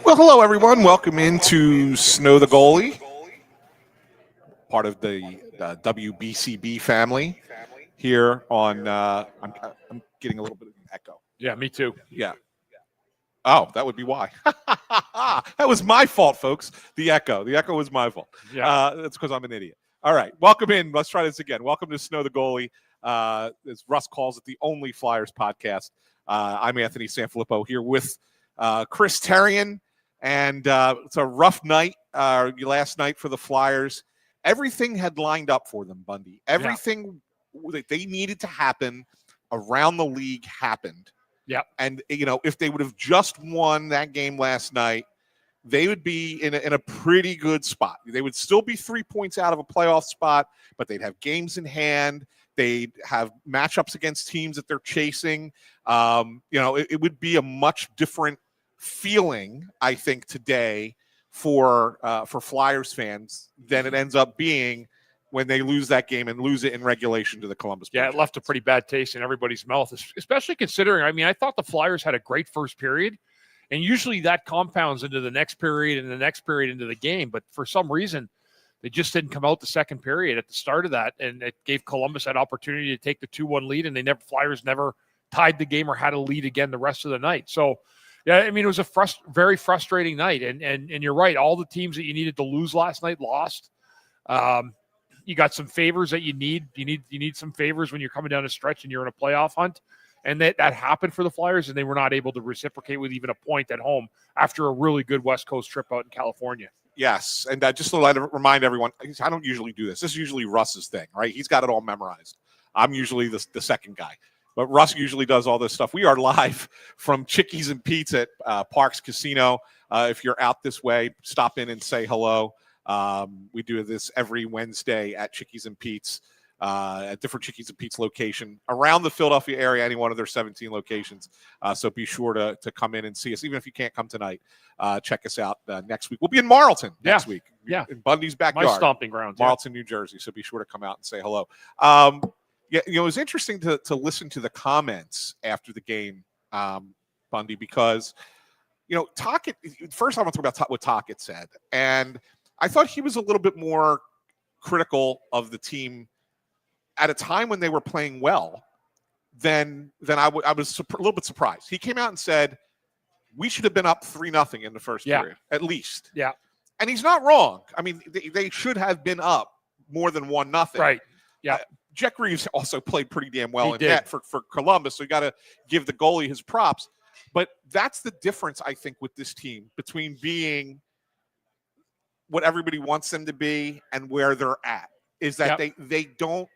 Well, hello, everyone. Welcome into Snow the Goalie, part of the WBCB family here on. I'm getting a little bit of an echo. Yeah, me too. Yeah. Oh, that would be why. That was my fault, folks. The echo. The echo was my fault. Yeah. That's because I'm an idiot. All right. Welcome in. Let's try this again. Welcome to Snow the Goalie. As Russ calls it, the only Flyers podcast. I'm Anthony SanFilippo here with Chris Therien. And it's a rough night, last night for the Flyers. Everything had lined up for them, Bundy. Everything that they needed to happen around the league happened. Yeah. And, if they would have just won that game last night, they would be in a pretty good spot. They would still be 3 points out of a playoff spot, but they'd have games in hand. They'd have matchups against teams that they're chasing. It would be a much different feeling, I think, today for Flyers fans than it ends up being when they lose that game and lose it in regulation to the Columbus Blue Yeah, it left a pretty bad taste in everybody's mouth, especially considering, I thought the Flyers had a great first period, and usually that compounds into the next period and the next period into the game, but for some reason, they just didn't come out the second period at the start of that, and it gave Columbus that opportunity to take the 2-1 lead, and Flyers never tied the game or had a lead again the rest of the night. So, yeah, it was a very frustrating night, and you're right. All the teams that you needed to lose last night lost. You got some favors that you need. You need some favors when you're coming down a stretch and you're in a playoff hunt, and that happened for the Flyers, and they were not able to reciprocate with even a point at home after a really good West Coast trip out in California. Yes, and just to remind everyone, I don't usually do this. This is usually Russ's thing, right? He's got it all memorized. I'm usually the second guy. But Russ usually does all this stuff. We are live from Chickie's and Pete's at Parx Casino. If you're out this way, stop in and say hello. We do this every Wednesday at Chickie's and Pete's, at different Chickie's and Pete's location around the Philadelphia area, any one of their 17 locations. So be sure to come in and see us. Even if you can't come ttonight, check us out next week. We'll be in Marlton next week. Yeah. In Bundy's backyard. My stomping grounds. Marlton, New Jersey. So be sure to come out and say hello. Yeah, it was interesting to listen to the comments after the game, Bundy, because, Tocchet, first I want to talk about what Tocchet said. And I thought he was a little bit more critical of the team at a time when they were playing well than I was a little bit surprised. He came out and said, we should have been up 3-0 in the first period, at least. Yeah. And he's not wrong. They should have been up more than 1-0. Right. Yeah. Jack Reeves also played pretty damn well in net for Columbus, so you got to give the goalie his props. But that's the difference, I think, with this team between being what everybody wants them to be and where they're at, is that they don't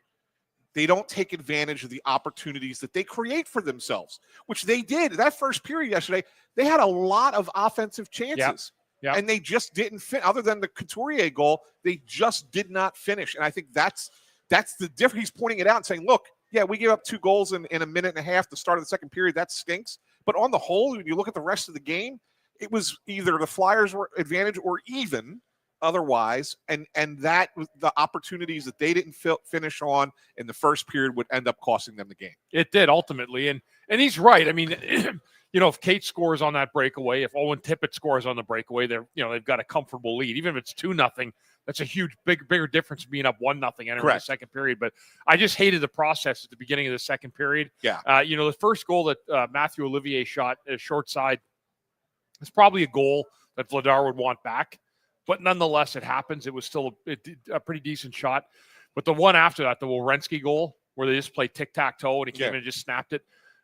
take advantage of the opportunities that they create for themselves, which they did. That first period yesterday, they had a lot of offensive chances. Yep. And they just didn't fit. Other than the Couturier goal, they just did not finish. And I think that's the difference. He's pointing it out and saying, look, yeah, we gave up 2 goals in a minute and a half to start of the second period. That stinks. But on the whole, when you look at the rest of the game, it was either the Flyers were advantage or even otherwise. And that was the opportunities that they didn't finish on in the first period would end up costing them the game. It did ultimately. And he's right. If Kate scores on that breakaway, if Owen Tippett scores on the breakaway, they've got a comfortable lead. Even if it's 2-0, that's a huge, bigger difference being up 1-0 entering the second period. But I just hated the process at the beginning of the second period. Yeah. The first goal that Matthew Olivier shot short side is probably a goal that Vladar would want back. But nonetheless, it happens. It was still a pretty decent shot. But the one after that, the Werenski goal, where they just played tic-tac-toe and he came in and just snapped it,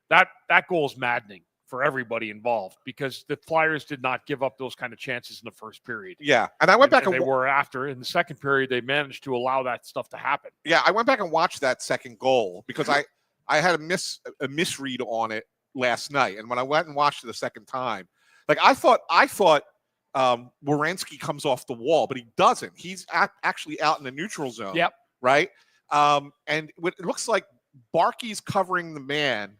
that goal is maddening for everybody involved, because the Flyers did not give up those kind of chances in the first period. Yeah, and I went back and they were after. In the second period, they managed to allow that stuff to happen. Yeah, I went back and watched that second goal because I had a misread on it last night, and when I went and watched it the second time, I thought Werenski comes off the wall, but he doesn't. He's actually out in the neutral zone. Yep. Right, and it looks like Barkey's covering the man.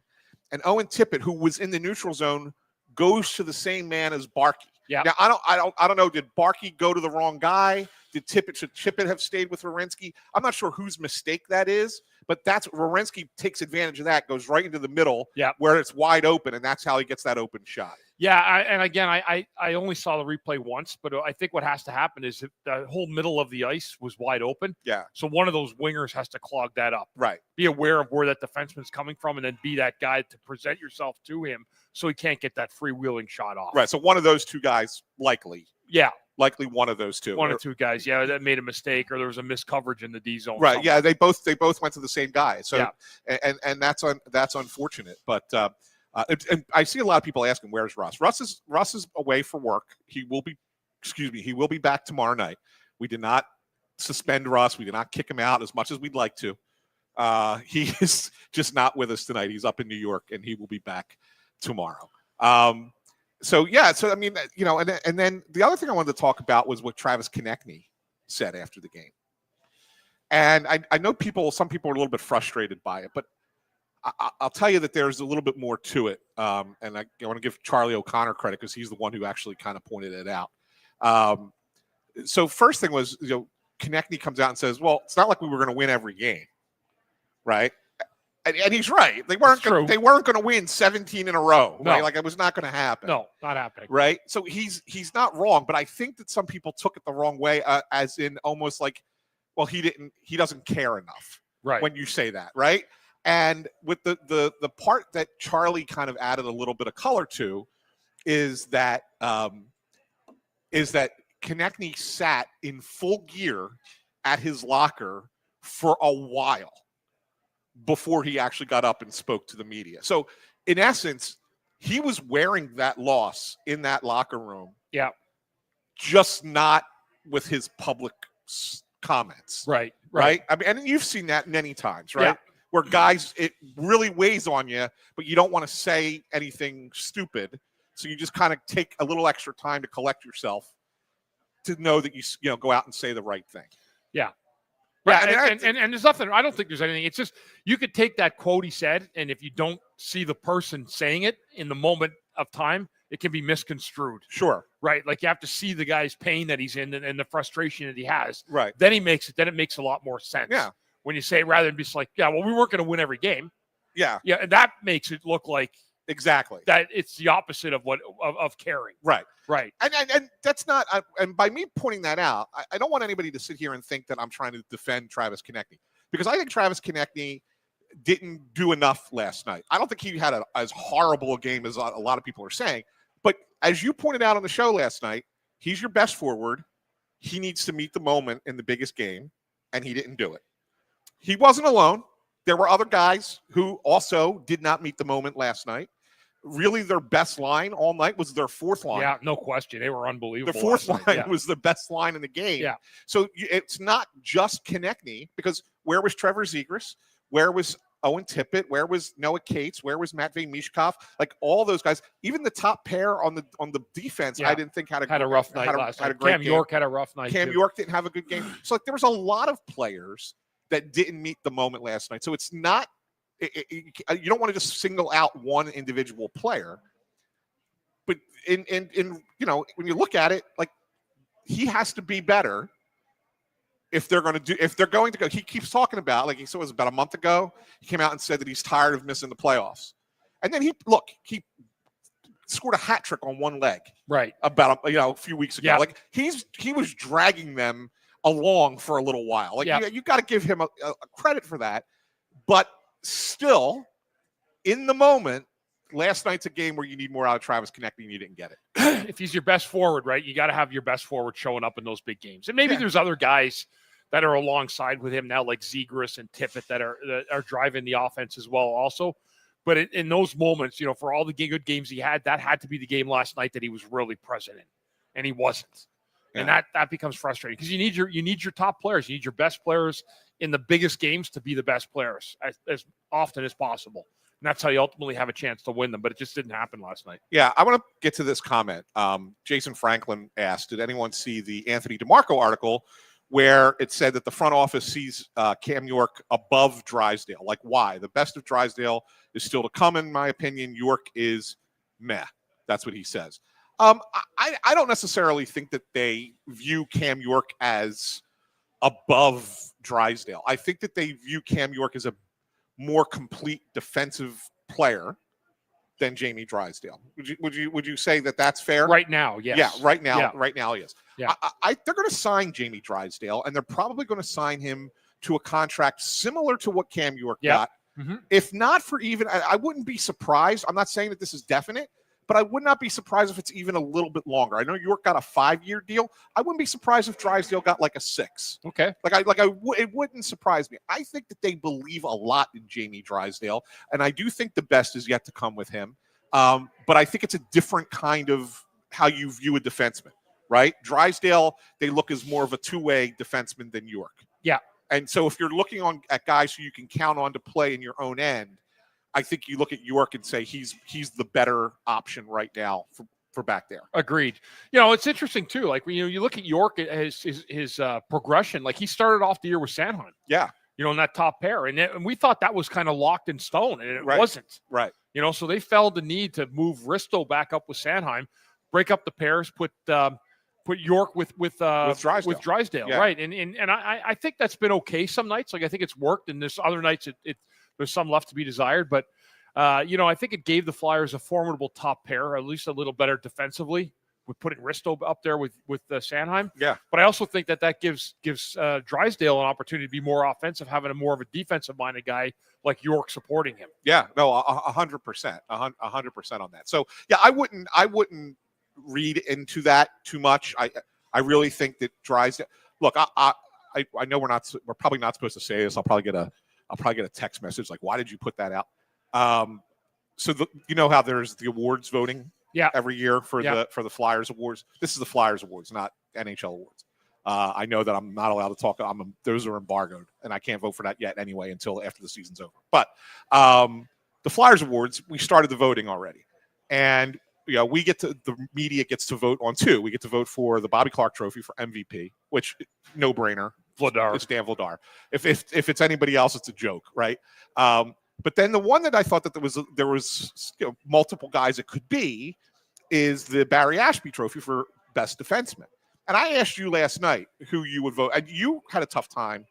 And Owen Tippett, who was in the neutral zone, goes to the same man as Barkey. Yeah. Now I don't know. Did Barkey go to the wrong guy? Should Tippett have stayed with Werenski? I'm not sure whose mistake that is, But that's Werenski takes advantage of that, goes right into the middle Yeah. where it's wide open, and that's how he gets that open shot. Yeah, I only saw the replay once, but I think what has to happen is that the whole middle of the ice was wide open. Yeah. So one of those wingers has to clog that up. Right. Be aware of where that defenseman's coming from, and then be that guy to present yourself to him so he can't get that freewheeling shot off. Right. So one of those two guys, likely one of those two. One or two guys, that made a mistake, or there was a missed coverage in the D zone. Right. Somewhere. Yeah. They both went to the same guy. So yeah. and that's unfortunate. But and I see a lot of people asking, "Where's Russ?" Russ is away for work. He will be back tomorrow night. We did not suspend Russ. We did not kick him out as much as we'd like to. He is just not with us tonight. He's up in New York, and he will be back tomorrow. So I mean, and then the other thing I wanted to talk about was what Travis Konechny said after the game. And I know some people are a little bit frustrated by it, but I'll tell you that there's a little bit more to it. And I want to give Charlie O'Connor credit because he's the one who actually kind of pointed it out. So first thing was, Konechny comes out and says, well, it's not like we were going to win every game, right? And he's right. They weren't going to win 17 in a row, right? Like it was not going to happen. No, not happening. Right? So he's not wrong, but I think that some people took it the wrong way, as in almost like, well, he doesn't care enough. Right. When you say that, right? And with the part that Charlie kind of added a little bit of color to is that Konechny sat in full gear at his locker for a while before he actually got up and spoke to the media. So in essence, he was wearing that loss in that locker room. Yeah. Just not with his public comments. Right. I mean, and you've seen that many times, right? Yeah. Where guys, it really weighs on you, but you don't want to say anything stupid. So you just kind of take a little extra time to collect yourself to know that you go out and say the right thing. Yeah. Right. Yeah, and there's nothing. I don't think there's anything. It's just you could take that quote he said, and if you don't see the person saying it in the moment of time, it can be misconstrued. Sure. Right. Like you have to see the guy's pain that he's in and the frustration that he has. Right. Then it makes a lot more sense. Yeah. When you say rather than just like, yeah, well, we weren't going to win every game. Yeah. Yeah. And that makes it look like exactly that it's the opposite of of caring. Right. Right. And that's not, and by me pointing that out, I don't want anybody to sit here and think that I'm trying to defend Travis Konechny, because I think Travis Konechny didn't do enough last night. I don't think he had as horrible a game as a lot of people are saying. But as you pointed out on the show last night, he's your best forward. He needs to meet the moment in the biggest game, and he didn't do it. He wasn't alone. There were other guys who also did not meet the moment last night. Really, their best line all night was their fourth line. Yeah, no question. They were unbelievable. The fourth line was the best line in the game. Yeah. So it's not just Konechny, because where was Trevor Zegras? Where was Owen Tippett? Where was Noah Cates? Where was Matvei Mishkov? Like all those guys, even the top pair on the defense, I didn't think had a rough night last night. Cam York had a rough night. Cam York didn't have a good game. So like there was a lot of players that didn't meet the moment last night. So it's not. You don't want to just single out one individual player, but in when you look at it, like he has to be better if they're going to go. He keeps talking about, like he said, it was about a month ago. He came out and said that he's tired of missing the playoffs, and then he scored a hat trick on one leg, right? About a few weeks ago. Yeah. Like he was dragging them along for a little while. Like you got to give him a credit for that, but. Still, in the moment, last night's a game where you need more out of Travis Konechny and you didn't get it. If he's your best forward, right, you got to have your best forward showing up in those big games. And maybe there's other guys that are alongside with him now, like Zegras and Tippett, that are driving the offense as well also. But in those moments, for all the good games he had, that had to be the game last night that he was really present in, and he wasn't. Yeah. And that becomes frustrating because you need your top players. You need your best players in the biggest games to be the best players as often as possible. And that's how you ultimately have a chance to win them. But it just didn't happen last night. Yeah, I want to get to this comment. Jason Franklin asked, did anyone see the Anthony DeMarco article where it said that the front office sees Cam York above Drysdale? Like, why? The best of Drysdale is still to come, in my opinion. York is meh. That's what he says. I don't necessarily think that they view Cam York as above Drysdale. I think that they view Cam York as a more complete defensive player than Jamie Drysdale. Would you say that that's fair? Right now, yes. Yeah, right now, yes. Yeah. They're going to sign Jamie Drysdale, and they're probably going to sign him to a contract similar to what Cam York got. Mm-hmm. If not for even, I wouldn't be surprised. I'm not saying that this is definite, but I would not be surprised if it's even a little bit longer. I know York got a 5-year deal. I wouldn't be surprised if Drysdale got like a 6. Okay. It wouldn't surprise me. I think that they believe a lot in Jamie Drysdale, and I do think the best is yet to come with him. But I think it's a different kind of how you view a defenseman, right? Drysdale, they look as more of a two-way defenseman than York. Yeah. And so if you're looking at guys who you can count on to play in your own end, I think you look at York and say he's the better option right now for back there. Agreed. It's interesting too. Like when you look at York, his progression. Like he started off the year with Sanheim. Yeah. In that top pair, and we thought that was kind of locked in stone, and it wasn't. Right. So they felt the need to move Risto back up with Sanheim, break up the pairs, put York with Drysdale, yeah. right? And I think that's been okay some nights. Like I think it's worked, and there's other nights there's some left to be desired. But I think it gave the Flyers a formidable top pair, at least a little better defensively, with putting Risto up there with Sanheim. Yeah. But I also think that gives Drysdale an opportunity to be more offensive, having a more of a defensive-minded guy like York supporting him. Yeah, no, 100%, 100% on that. So yeah, I wouldn't read into that too much. I really think that Drysdale. Look, I know we're probably not supposed to say this. I'll probably get a text message like, why did you put that out? So how there's the awards voting. Yeah. Every year for the Flyers Awards. This is the Flyers Awards, not NHL Awards. I know that I'm not allowed to talk. Those are embargoed, and I can't vote for that yet anyway until after the season's over. But the Flyers Awards, we started the voting already, and the media gets to vote on 2. We get to vote for the Bobby Clark Trophy for MVP, which no brainer. Vladar. It's Dan Vladar. If it's anybody else, it's a joke, right? But then the one that I thought that there was multiple guys it could be is the Barry Ashby Trophy for Best Defenseman. And I asked you last night who you would vote, and you had a tough time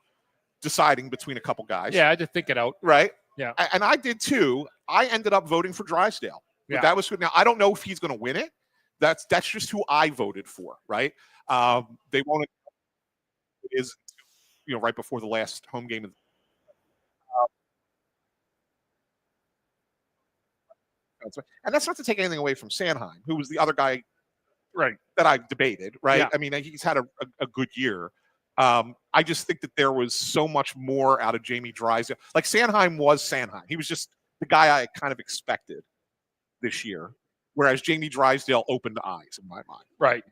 deciding between a couple guys. Yeah, I had to think it out. Right? Yeah. And I did too. I ended up voting for Drysdale. Yeah. That was good. Now, I don't know if he's going to win it. That's just who I voted for, right? They won't. It is, right before the last home game of the and that's not to take anything away from Sanheim, who was the other guy that I debated, right? Yeah. I mean, he's had a good year. I just think that there was so much more out of Jamie Drysdale. Like Sanheim was Sanheim. He was just the guy I kind of expected this year, whereas Jamie Drysdale opened eyes in my mind. Right.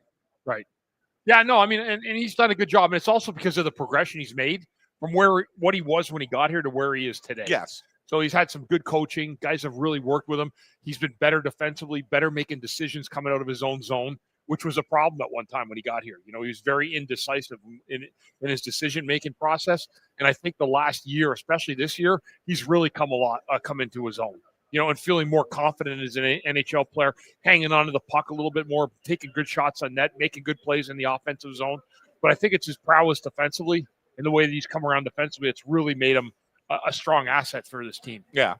Yeah, no, I mean, and he's done a good job. And it's also because of the progression he's made from what he was when he got here to where he is today. Yes. So he's had some good coaching. Guys have really worked with him. He's been better defensively, better making decisions coming out of his own zone, which was a problem at one time when he got here. He was very indecisive in his decision-making process. And I think the last year, especially this year, he's really come into his own, and feeling more confident as an NHL player, hanging on to the puck a little bit more, taking good shots on net, making good plays in the offensive zone. But I think it's his prowess defensively and the way that he's come around defensively. It's really made him a strong asset for this team. Yeah.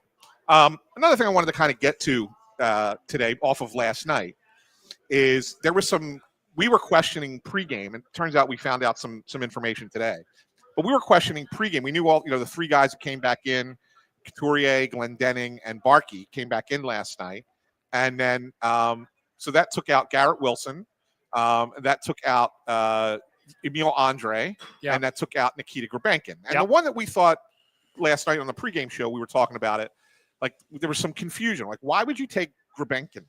Another thing I wanted to kind of get to today off of last night is there was we were questioning pregame, and it turns out we found out some information today. But we were questioning pregame. We knew all, the 3 guys that came back in, Couturier, Glendening, and Barkey came back in last night. And then so that took out Garrett Wilson. That took out Emil Andre. Yeah. And that took out Nikita Grabenkin. And the one that we thought last night on the pregame show, we were talking about it, like there was some confusion. Like, why would you take Grabenkin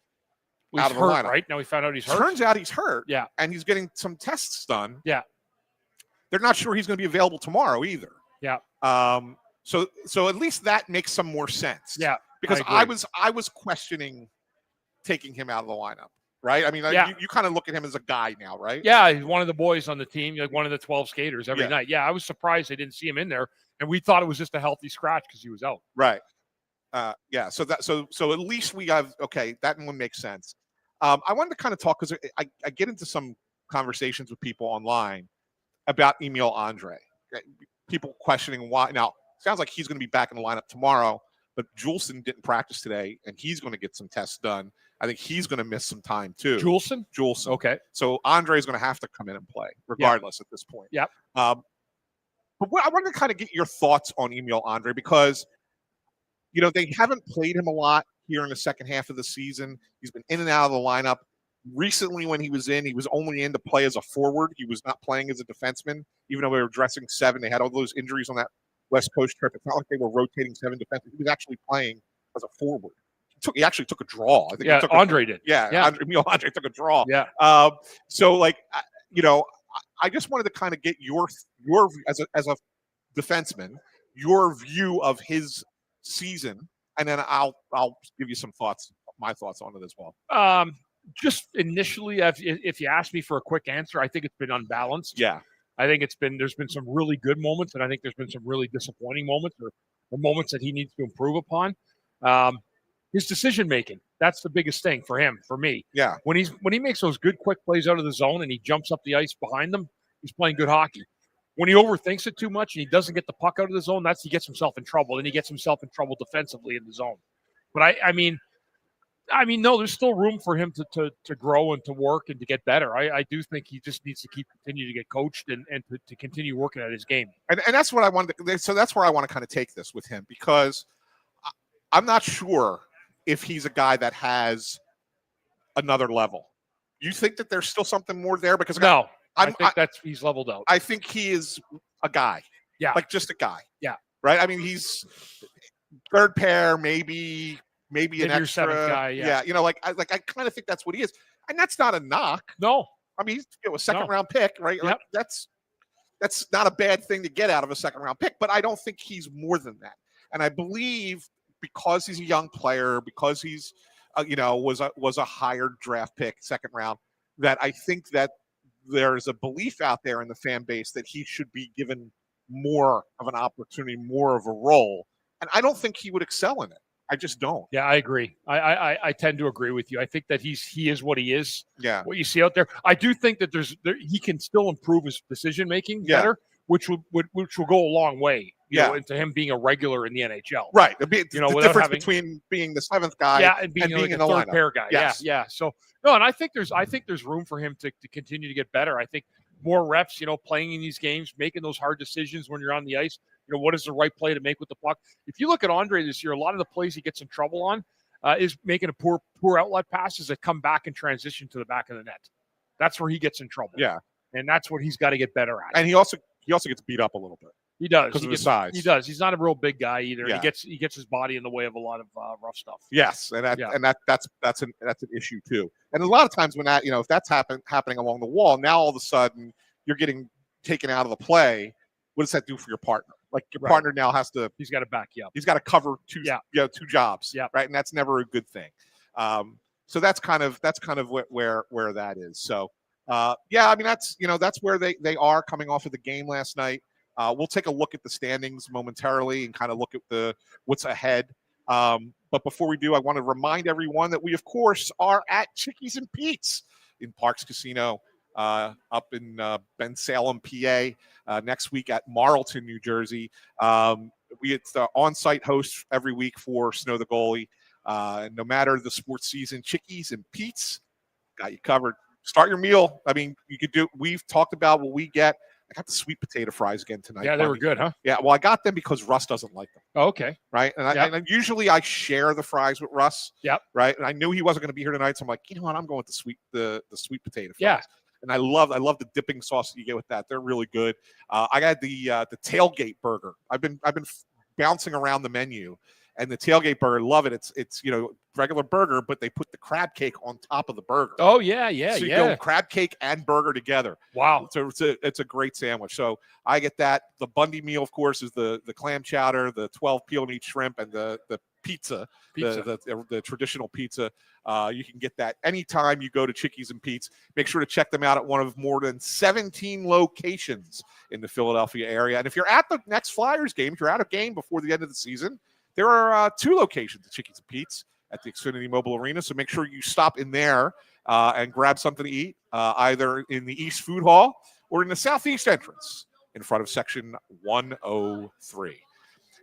out of the lineup? Right? Now we found out he's hurt. Turns out he's hurt. Yeah. And he's getting some tests done. Yeah. They're not sure he's going to be available tomorrow either. Yeah. So at least that makes some more sense. Yeah. Because I was questioning taking him out of the lineup. Right? I mean, you kind of look at him as a guy now, right? Yeah, he's one of the boys on the team, like one of the 12 skaters every night. Yeah, I was surprised they didn't see him in there, and we thought it was just a healthy scratch because he was out. Right. Yeah. So at least we have that one makes sense. I wanted to kind of talk because I get into some conversations with people online about Emil Andre. People questioning why. Now, sounds like he's going to be back in the lineup tomorrow, but Juleson didn't practice today, and he's going to get some tests done. I think he's going to miss some time too. Juleson? Okay. So Andre is going to have to come in and play regardless at this point. Yep. But I wanted to kind of get your thoughts on Emil Andre because, they haven't played him a lot here in the second half of the season. He's been in and out of the lineup. Recently, when he was in, he was only in to play as a forward. He was not playing as a defenseman, even though they were dressing 7. They had all those injuries on that West Coast trip. It's not like they were rotating 7 defensemen. He was actually playing as a forward. He actually took a draw. I think Andre did. Yeah. Emil Andre took a draw. Yeah. So, I just wanted to kind of get your as a defenseman, your view of his season, and then I'll give you my thoughts on it as well. Just initially, if you ask me for a quick answer, I think it's been unbalanced. Yeah. I think there's been some really good moments, and I think there's been some really disappointing moments or moments that he needs to improve upon. His decision making, that's the biggest thing for him, for me. Yeah. When he makes those good quick plays out of the zone and he jumps up the ice behind them, he's playing good hockey. When he overthinks it too much and he doesn't get the puck out of the zone, he gets himself in trouble, and he gets himself in trouble defensively in the zone. But I mean, no, there's still room for him to grow and to work and to get better. I do think he just needs to continue to get coached and to continue working at his game. And that's what I wanted to, so that's where I want to kind of take this with him, because I'm not sure if he's a guy that has another level. You think that there's still something more there? Because no, I think he's leveled out. I think he is a guy. Yeah. Like just a guy. Yeah. Right? I mean, he's third pair, maybe an extra 7th guy. Yeah. I kind of think that's what he is. And that's not a knock. No. I mean, he's a second round pick, right? Yep. Like that's not a bad thing to get out of a second round pick, but I don't think he's more than that. And I believe because he's a young player, because he's was a higher draft pick, second round, that I think that there's a belief out there in the fan base that he should be given more of an opportunity, more of a role. And I don't think he would excel in it. I just don't. Yeah, I agree. I tend to agree with you. I think that he is what he is. Yeah. What you see out there. I do think that he can still improve his decision making better, which will go a long way. You know, into him being a regular in the NHL. Right. The difference between being the 7th guy and being in a the third lineup. pair guy. Yes. Yeah. So no, and I think there's room for him to continue to get better. I think more reps, playing in these games, making those hard decisions when you're on the ice. What is the right play to make with the puck? If you look at Andre this year, a lot of the plays he gets in trouble on is making a poor outlet passes that come back and transition to the back of the net. That's where he gets in trouble. Yeah. And that's what he's got to get better at. And he also gets beat up a little bit. He does. Because of his size. He does. He's not a real big guy either. Yeah. He gets his body in the way of a lot of rough stuff. Yes, and that's an issue too. And a lot of times when that, if that's happening along the wall, now all of a sudden you're getting taken out of the play. What does that do for your partner? Like your partner now he's got to back you up. He's got to cover two jobs. Yeah. Right. And that's never a good thing. So that's kind of where that is. So I mean, that's where they are coming off of the game last night. We'll take a look at the standings momentarily and kind of look at what's ahead. But before we do, I want to remind everyone that we, of course, are at Chickies and Pete's in Parx Casino up in Bensalem, PA, next week at Marlton, New Jersey. It's the on-site host every week for Snow The Goalie. No matter the sports season, Chickies and Pete's got you covered. Start your meal. I mean, we've talked about what we get. I got the sweet potato fries again tonight. Yeah, they were good, huh? Yeah, well, I got them because Russ doesn't like them. Oh, okay. Right? And usually I share the fries with Russ. Yep. Right? And I knew he wasn't going to be here tonight, so I'm like, you know what? I'm going with the sweet potato fries. Yeah. And I love the dipping sauce that you get with that. They're really good. I got the tailgate burger. I've been bouncing around the menu, and the tailgate burger, love it. It's regular burger, but they put the crab cake on top of the burger. Oh yeah. So you go crab cake and burger together. Wow. So it's a great sandwich. So I get that. The Bundy meal, of course, is the clam chowder, the 12 peel meat shrimp, and the pizza. The traditional pizza. You can get that anytime you go to Chickies and Pete's. Make sure to check them out at one of more than 17 locations in the Philadelphia area. And if you're at the next Flyers game, if you're at a game before the end of the season, there are 2 locations at Chickies and Pete's at the Xfinity Mobile Arena. So make sure you stop in there and grab something to eat, either in the East Food Hall or in the southeast entrance in front of section 103.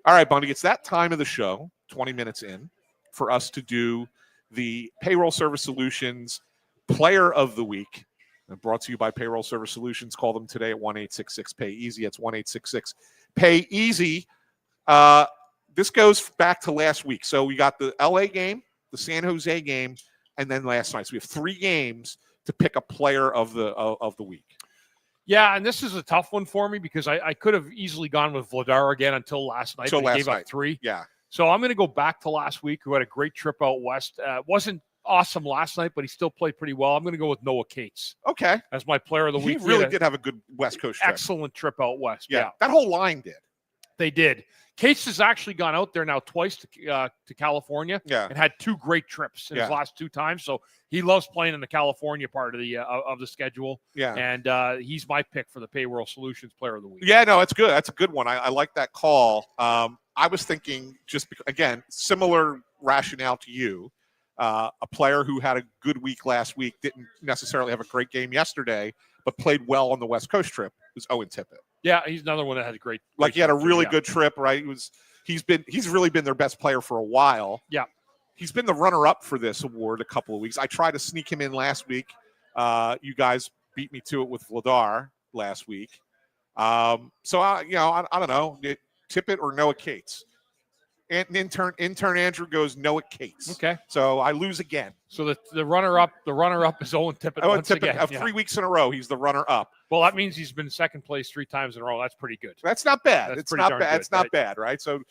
All right, Bundy, it's that time of the show, 20 minutes in, for us to do the Payroll Service Solutions Player of the Week. Brought to you by Payroll Service Solutions. Call them today at 1-866-PAY-EASY. It's 1-866-PAY-EASY. This goes back to last week. So we got the LA game, the San Jose game, and then last night. So we have 3 games to pick a player of the week. Yeah, and this is a tough one for me because I could have easily gone with Vladar again until last night. Until He last gave night. up 3. Yeah. So I'm going to go back to last week, who had a great trip out west. Wasn't awesome last night, but he still played pretty well. I'm going to go with Noah Cates. Okay. As my player of the week. He really did have a good West Coast trip. Excellent trip out west. Yeah. That whole line did. They did. Cates has actually gone out there now twice to California and had 2 great trips in his last 2 times. So he loves playing in the California part of the schedule. Yeah. And he's my pick for the Payroll Solutions Player of the Week. Yeah, no, it's good. That's a good one. I like that call. I was thinking again, similar rationale to you. A player who had a good week last week, didn't necessarily have a great game yesterday, but played well on the West Coast trip, was Owen Tippett. Yeah, he's another one that had a great he had a really good trip, right? He's really been their best player for a while. Yeah. He's been the runner-up for this award a couple of weeks. I tried to sneak him in last week. You guys beat me to it with Vladar last week. So I don't know, Tippett or Noah Cates. And intern Andrew goes Noah Cates. Okay. So I lose again. So the runner-up is Owen Tippett. Owen Tippett, 3 weeks in a row, he's the runner-up. Well, that means he's been second place 3 times in a row. That's pretty good. That's not bad. It's not bad. It's not bad, right? So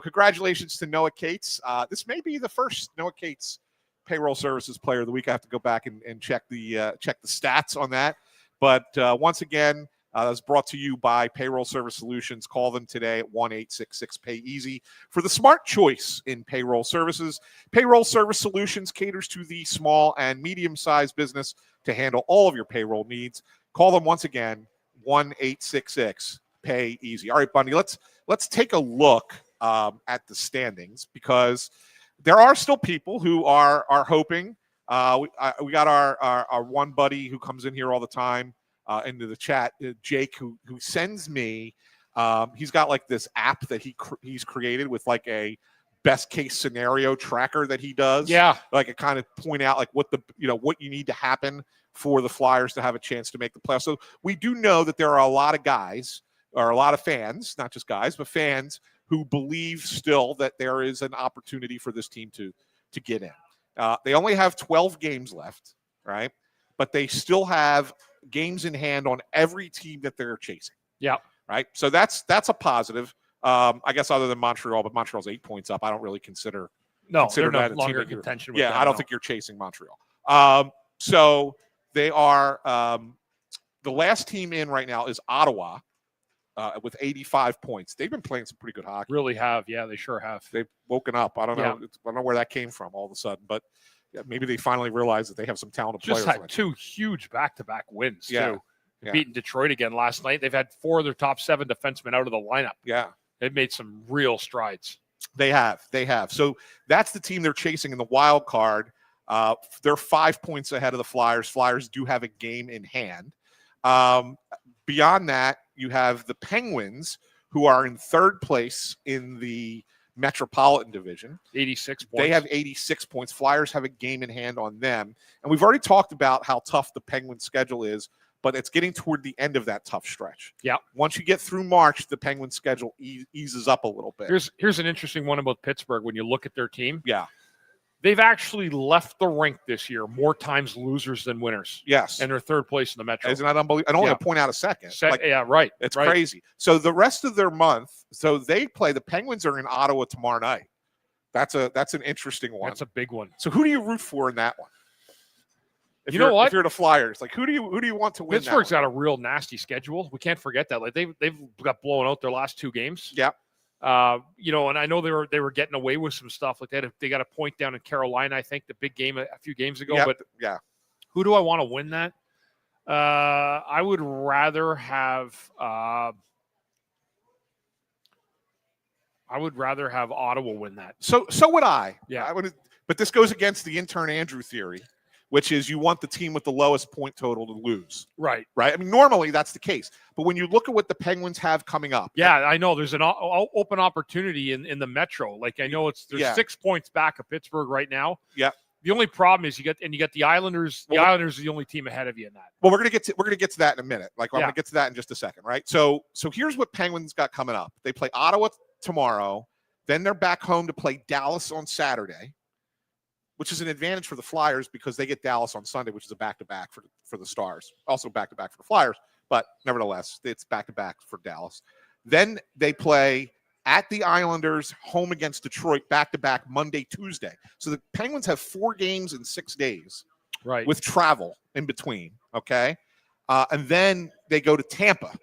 congratulations to Noah Cates. This may be the first Noah Cates Payroll Services Player of the Week. I have to go back and check the stats on that. But once again, that's brought to you by Payroll Service Solutions. Call them today at 1-866-PAY-EASY for the smart choice in payroll services. Payroll Service Solutions caters to the small and medium-sized business to handle all of your payroll needs. Call them once again, 1-866-PAY-EASY. All right, Bundy, let's take a look at the standings because there are still people who are hoping. We got our one buddy who comes in here all the time. Into the chat, Jake, who sends me, he's got like this app that he's created with like a best case scenario tracker that he does. Yeah, like it kind of point out like what you need to happen for the Flyers to have a chance to make the playoffs. So we do know that there are a lot of guys or a lot of fans, not just guys, but fans who believe still that there is an opportunity for this team to get in. They only have 12 games left, right? But they still have games in hand on every team that they're chasing. Yeah. Right. So that's a positive. I guess other than Montreal, but Montreal's 8 points up. I don't really consider they're that no a team longer that in contention. With I don't think you're chasing Montreal. So they are the last team in right now is Ottawa with 85 points. They've been playing some pretty good hockey. Really have. Yeah, they sure have. They've woken up. I don't know. I don't know where that came from all of a sudden, but maybe they finally realized that they have some talented players. Just had 2 huge back-to-back wins, too. Yeah. Beating Detroit again last night. They've had 4 of their top 7 defensemen out of the lineup. Yeah. They've made some real strides. They have. So that's the team they're chasing in the wild card. They're 5 points ahead of the Flyers. Flyers do have a game in hand. Beyond that, you have the Penguins, who are in 3rd place in the Metropolitan Division. 86 points. They have 86 points. Flyers have a game in hand on them. And we've already talked about how tough the Penguins schedule is, but it's getting toward the end of that tough stretch. Yeah. Once you get through March, the Penguins schedule eases up a little bit. Here's an interesting one about Pittsburgh when you look at their team. Yeah. They've actually left the rink this year more times losers than winners. Yes. And they're 3rd place in the Metro. Isn't that unbelievable? I don't want to point out a second. Right. It's crazy. So the rest of their month, the Penguins are in Ottawa tomorrow night. That's an interesting one. That's a big one. So who do you root for in that one? If you know what? If you're the Flyers, like who do you want to win? Pittsburgh's got a real nasty schedule. We can't forget that. Like they've got blown out their last 2 games. Yeah. And I know they were getting away with some stuff like that. They got a point down in Carolina, I think, the big game a few games ago. Yep. But yeah, who do I want to win that? I would rather have Ottawa win that. So would I. Yeah. I would. But this goes against the intern Andrew theory which is you want the team with the lowest point total to lose. Right. Right. I mean, normally that's the case. But when you look at what the Penguins have coming up. Yeah, I know there's an open opportunity in the Metro. Like, I know there's 6 points back of Pittsburgh right now. Yeah. The only problem is you get the Islanders. The Islanders are the only team ahead of you in that. Well, we're gonna get to that in a minute. Like, I'm gonna get to that in just a second, right? So here's what Penguins got coming up. They play Ottawa tomorrow, then they're back home to play Dallas on Saturday, which is an advantage for the Flyers because they get Dallas on Sunday, which is a back-to-back for the Stars. Also back-to-back for the Flyers, but nevertheless, it's back-to-back for Dallas. Then they play at the Islanders, home against Detroit, back-to-back Monday, Tuesday. So the Penguins have 4 games in 6 days, right, with travel in between, okay? And then they go to Tampa,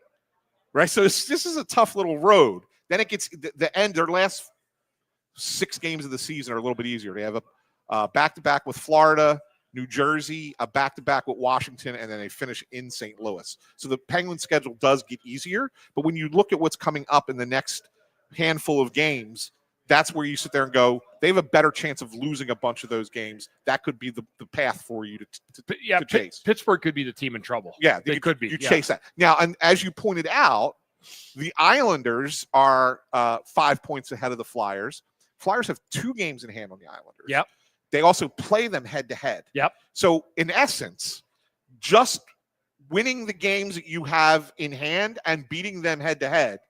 right? So this is a tough little road. Then it gets the end. Their last 6 games of the season are a little bit easier. They have a back-to-back with Florida, New Jersey, a back-to-back with Washington, and then they finish in St. Louis. So the Penguin schedule does get easier. But when you look at what's coming up in the next handful of games, that's where you sit there and go, they have a better chance of losing a bunch of those games. That could be the path for you to chase. Pittsburgh could be the team in trouble. Yeah, they could be. You chase that. Now, and as you pointed out, the Islanders are 5 points ahead of the Flyers. Flyers have 2 games in hand on the Islanders. Yep. They also play them head-to-head. Yep. So, in essence, just winning the games that you have in hand and beating them head-to-head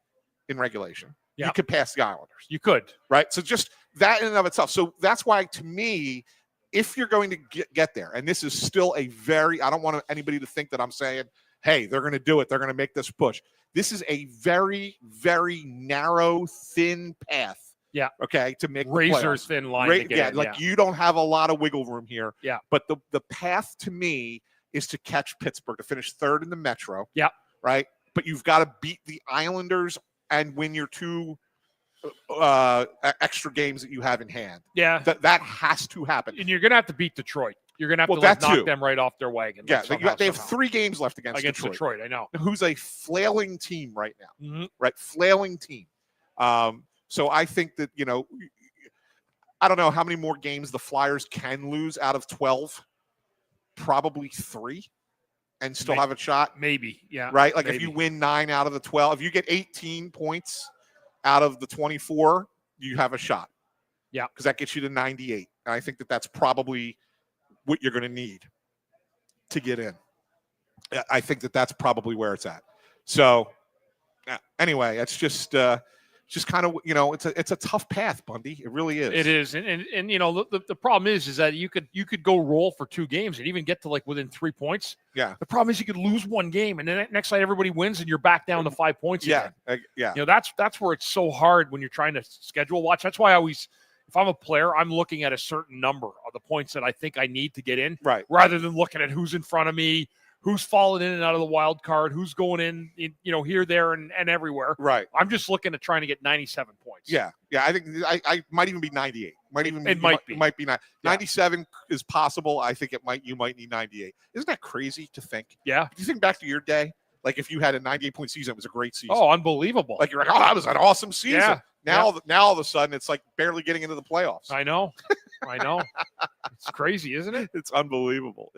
in regulation, you could pass the Islanders. You could. Right? So, just that in and of itself. So, that's why, to me, if you're going to get there, and this is still I don't want anybody to think that I'm saying, hey, they're going to do it. They're going to make this push. This is a very, very narrow, thin path. Yeah. Okay. To make razor thin line. To get in, you don't have a lot of wiggle room here. Yeah. But the path to me is to catch Pittsburgh, to finish 3rd in the Metro. Yeah. Right. But you've got to beat the Islanders and win your 2 extra games that you have in hand. Yeah. That has to happen. And you're going to have to beat Detroit. You're going to have to knock them right off their wagon. Yeah. They have 3 games left against Detroit. I know. Who's a flailing team right now. Mm-hmm. Right. Flailing team. So I think that, I don't know how many more games the Flyers can lose out of 12. Probably 3 and still have a shot. Maybe. Yeah. Right? Like if you win 9 out of the 12, if you get 18 points out of the 24, you have a shot. Yeah. Because that gets you to 98. And I think that that's probably what you're going to need to get in. I think that that's probably where it's at. So anyway, it's just kind of, it's a tough path, Bundy. It really is. It is. And the problem is that you could go roll for 2 games and even get to like within 3 points. Yeah. The problem is you could lose 1 game and then next night everybody wins and you're back down to 5 points again. Yeah. That's where it's so hard when you're trying to schedule watch. That's why I always, if I'm a player, I'm looking at a certain number of the points that I think I need to get in. Right. Rather than looking at who's in front of me, who's falling in and out of the wild card, who's going in here, there, and everywhere. Right. I'm just looking at trying to get 97 points. Yeah. Yeah. I think I might even be 98. It might be 97 is possible. I think you might need 98. Isn't that crazy to think? Yeah. Do you think back to your day? Like if you had a 98-point season, it was a great season. Oh, unbelievable. Like you're like, oh, that was an awesome season. Yeah. Now all of a sudden it's like barely getting into the playoffs. I know. It's crazy, isn't it? It's unbelievable.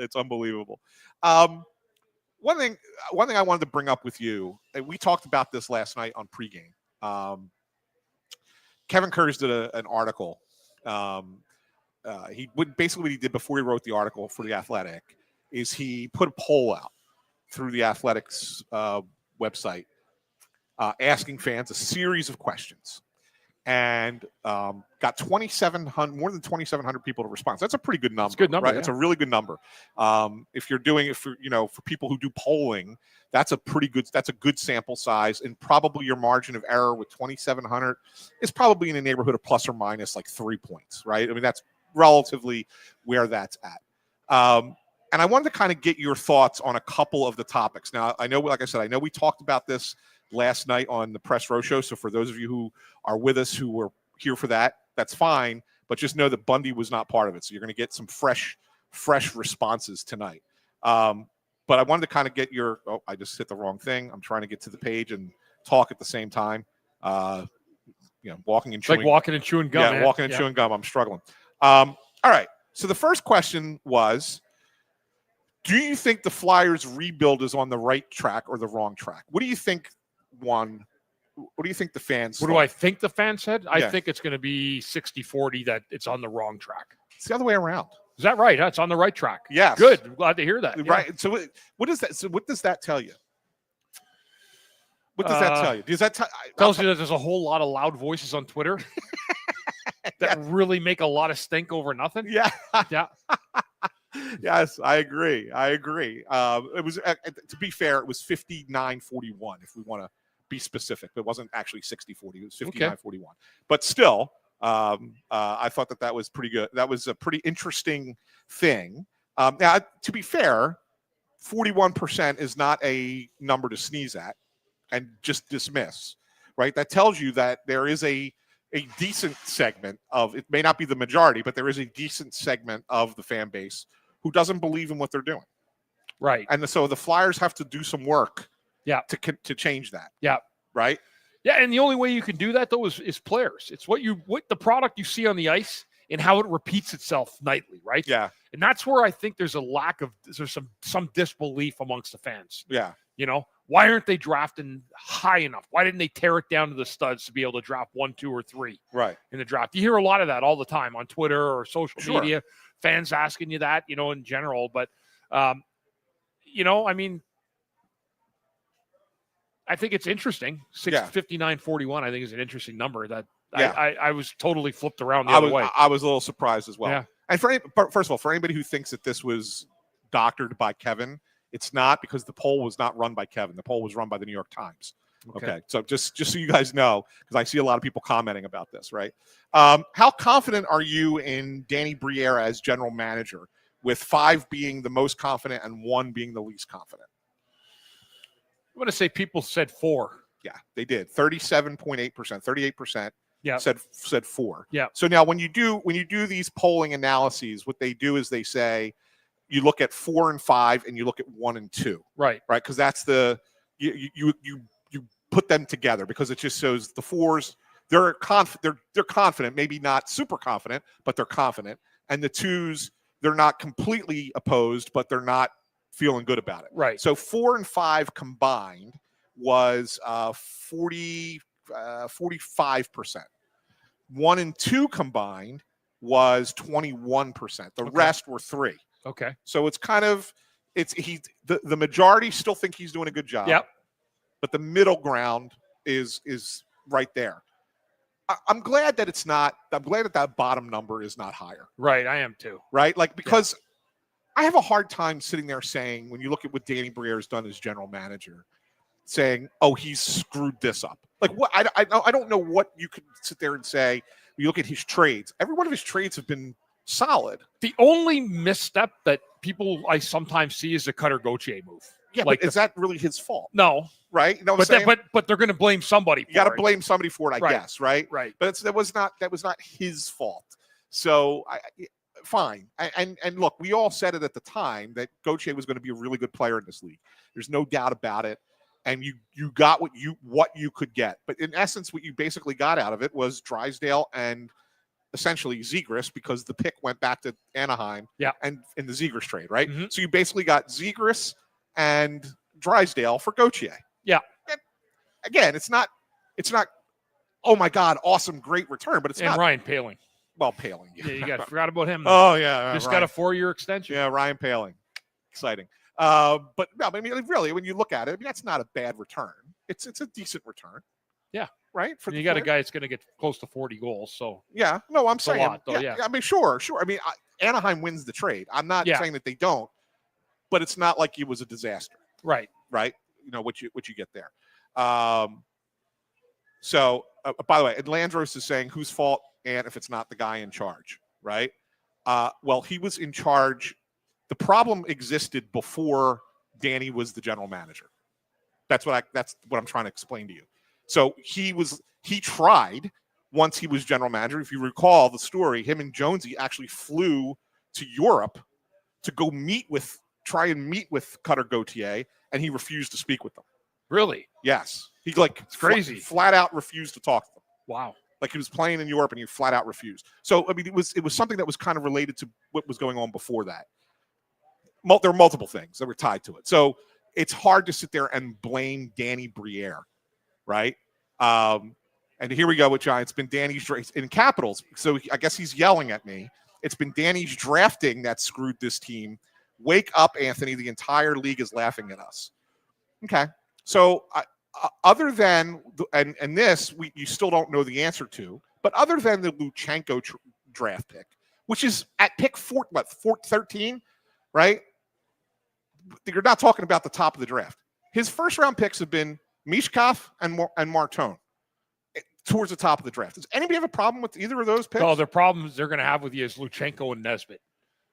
One thing I wanted to bring up with you, and we talked about this last night on pregame. Kevin Kurz did an article. Basically what he did before he wrote the article for The Athletic is he put a poll out through The Athletic's website asking fans a series of questions. And got more than 2,700 people to respond. So that's a pretty good number. It's a good number, right? yeah. It's a really good number. If you're doing it for people who do polling, that's a good sample size, and probably your margin of error with 2,700 is probably in the neighborhood of plus or minus like 3 points, right? I mean, that's relatively where that's at. And I wanted to kind of get your thoughts on a couple of the topics. Now, I know, like I said, we talked about this last night on the Press Row Show. So for those of you who are with us who were here for that, that's fine. But just know that Bundy was not part of it. So you're going to get some fresh responses tonight. But I wanted to kind of get I just hit the wrong thing. I'm trying to get to the page and talk at the same time. Walking and chewing. Like walking and chewing gum. Yeah, walking and chewing gum. I'm struggling. All right. So the first question was, Do you think the Flyers rebuild is on the right track or the wrong track? What do you think won? What do you think the fans What thought? do I think the fans said? I Yeah. think it's going to be 60-40 that it's on the wrong track. It's the other way around. Is that right? It's on the right track. Yes. Good. I'm glad to hear that. Right. Yeah. So what is that? So what does that tell you? What does that tell you? Does that tells you that there's a whole lot of loud voices on Twitter that really make a lot of stink over nothing? Yeah. Yeah. Yes, I agree. It was, to be fair, it was 59-41 if we want to be specific. It wasn't actually 60-40. It was 59-41. But still, I thought that was pretty good. That was a pretty interesting thing. Now, to be fair, 41% is not a number to sneeze at and just dismiss, right? That tells you that there is a decent segment of, it may not be the majority, but there is a decent segment of the fan base who doesn't believe in what they're doing. Right. And so the Flyers have to do some work to change that. Yeah. Right? Yeah, and the only way you can do that though is players. It's what the product you see on the ice and how it repeats itself nightly, right? Yeah. And that's where I think there's some disbelief amongst the fans. Yeah. You know, why aren't they drafting high enough? Why didn't they tear it down to the studs to be able to draft 1, 2, or 3 in the draft? You hear a lot of that all the time on Twitter or social media, fans asking you that, you know, in general. But, you know, I mean, I think it's interesting. 59-41, I think is an interesting number that I was totally flipped around the other way. I was a little surprised as well. Yeah. And first of all, for anybody who thinks that this was doctored by Kevin, it's not, because the poll was not run by Kevin. The poll was run by the New York Times. Okay. So just so you guys know, because I see a lot of people commenting about this, right? How confident are you in Danny Briere as general manager, with 5 being the most confident and 1 being the least confident? I'm going to say people said 4. Yeah, they did. 37.8%, 38%. Yeah. Said 4. Yeah. So now when you do these polling analyses, what they do is they say you look at 4 and 5 and you look at 1 and 2. Right. Right. Because that's you put them together, because it just shows the 4s, they're confident, maybe not super confident, but they're confident. And the 2s, they're not completely opposed, but they're not feeling good about it. Right. So 4 and 5 combined was 45%. 1 and 2 combined was 21%. The rest were 3. Okay. So it's kind of the majority still think he's doing a good job. Yep. But the middle ground is right there. I'm glad that it's not. I'm glad that bottom number is not higher. Right. I am too. Right. Like, because I have a hard time sitting there saying, when you look at what Danny Briere has done as general manager, saying, "Oh, he's screwed this up." Like, what? I don't know what you could sit there and say. You look at his trades. Every one of his trades have been solid. The only misstep that I sometimes see is the Cutter Gauthier move. Yeah, like, is that really his fault? No, right? You know what I'm saying? But they're going to blame somebody. You got to blame somebody for it, I guess, right? Right. But that was not his fault. So fine. And look, we all said it at the time that Gauthier was going to be a really good player in this league. There's no doubt about it. And you got what you could get. But in essence, what you basically got out of it was Drysdale and essentially Zegras, because the pick went back to Anaheim. Yeah. And in the Zegras trade, right? Mm-hmm. So you basically got Zegras and Drysdale for Gauthier. Yeah. And again, it's not, oh my God, awesome, great return, but it's not. Ryan Poehling. Well, Poehling. Yeah, you forgot about him. Oh yeah. Just got a 4-year extension. Yeah, Ryan Poehling. Exciting. But no, I mean, really, when you look at it, I mean, that's not a bad return. It's a decent return. Yeah. Right. You got a guy that's going to get close to 40 goals. So yeah, no, I'm saying, a lot, though, I mean, sure. I mean, Anaheim wins the trade. I'm not saying that they don't, but it's not like it was a disaster. Right. Right. You know what you get there. So, by the way, Landros is saying, whose fault, and if it's not the guy in charge, right? Well, he was in charge. The problem existed before Danny was the general manager. That's what I'm trying to explain to you. So he tried, once he was general manager. If you recall the story, him and Jonesy actually flew to Europe to go try and meet with Cutter Gauthier, and he refused to speak with them. Really? Yes. He it's crazy. Flat out refused to talk to them. Wow. Like, he was playing in Europe and he flat out refused. So I mean, it was something that was kind of related to what was going on before that. there are multiple things that were tied to it. So it's hard to sit there and blame Danny Briere, right? And here we go with Giants. It's been Danny's in capitals. So I guess he's yelling at me. It's been Danny's drafting that screwed this team. Wake up, Anthony. The entire league is laughing at us. Okay. So other than, and this, you still don't know the answer to, but other than the Luchenko draft pick, which is at pick 13, right? You're not talking about the top of the draft. His first round picks have been Mishkov and Martone towards the top of the draft. Does anybody have a problem with either of those picks? No, the problems they're going to have with you is Luchenko and Nesbitt,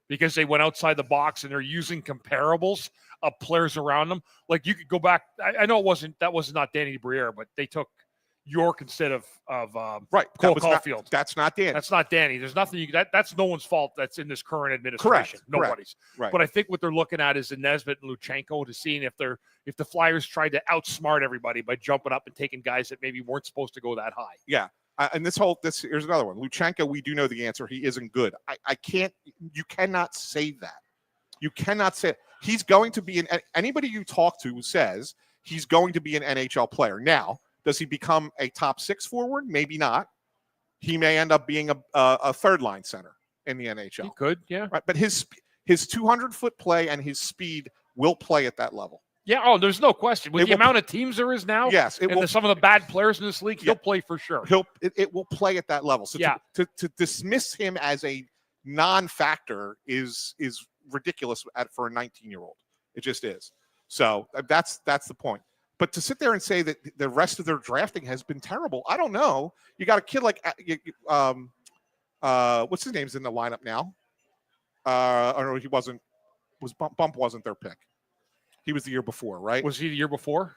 because they went outside the box and they're using comparables of players around them. Like you could go back. I know that was not Danny Briere, but they took York instead of right. Cole Caulfield. That's not Danny. That's not Danny. There's nothing that's no one's fault that's in this current administration. Correct. Nobody's. Right. But I think what they're looking at is the Nesbitt and Luchenko to seeing if the Flyers tried to outsmart everybody by jumping up and taking guys that maybe weren't supposed to go that high. Yeah. And here's another one. Luchenko, we do know the answer. He isn't good. You cannot say that. You cannot say it. He's going to be anybody you talk to says he's going to be an NHL player. Now, does he become a top 6 forward? Maybe not. He may end up being a third line center in the NHL. He could, yeah. Right. But his 200-foot play and his speed will play at that level. Yeah. Oh, there's no question. With the amount of teams there is now, yes, some of the bad players in this league, he'll play for sure. It will play at that level. So to dismiss him as a non-factor is ridiculous for a 19-year-old. It just is. So that's the point. But to sit there and say that the rest of their drafting has been terrible, I don't know. You got a kid like what's his name's in the lineup now? Or he wasn't. Bump wasn't their pick. He was the year before, right? Was he the year before?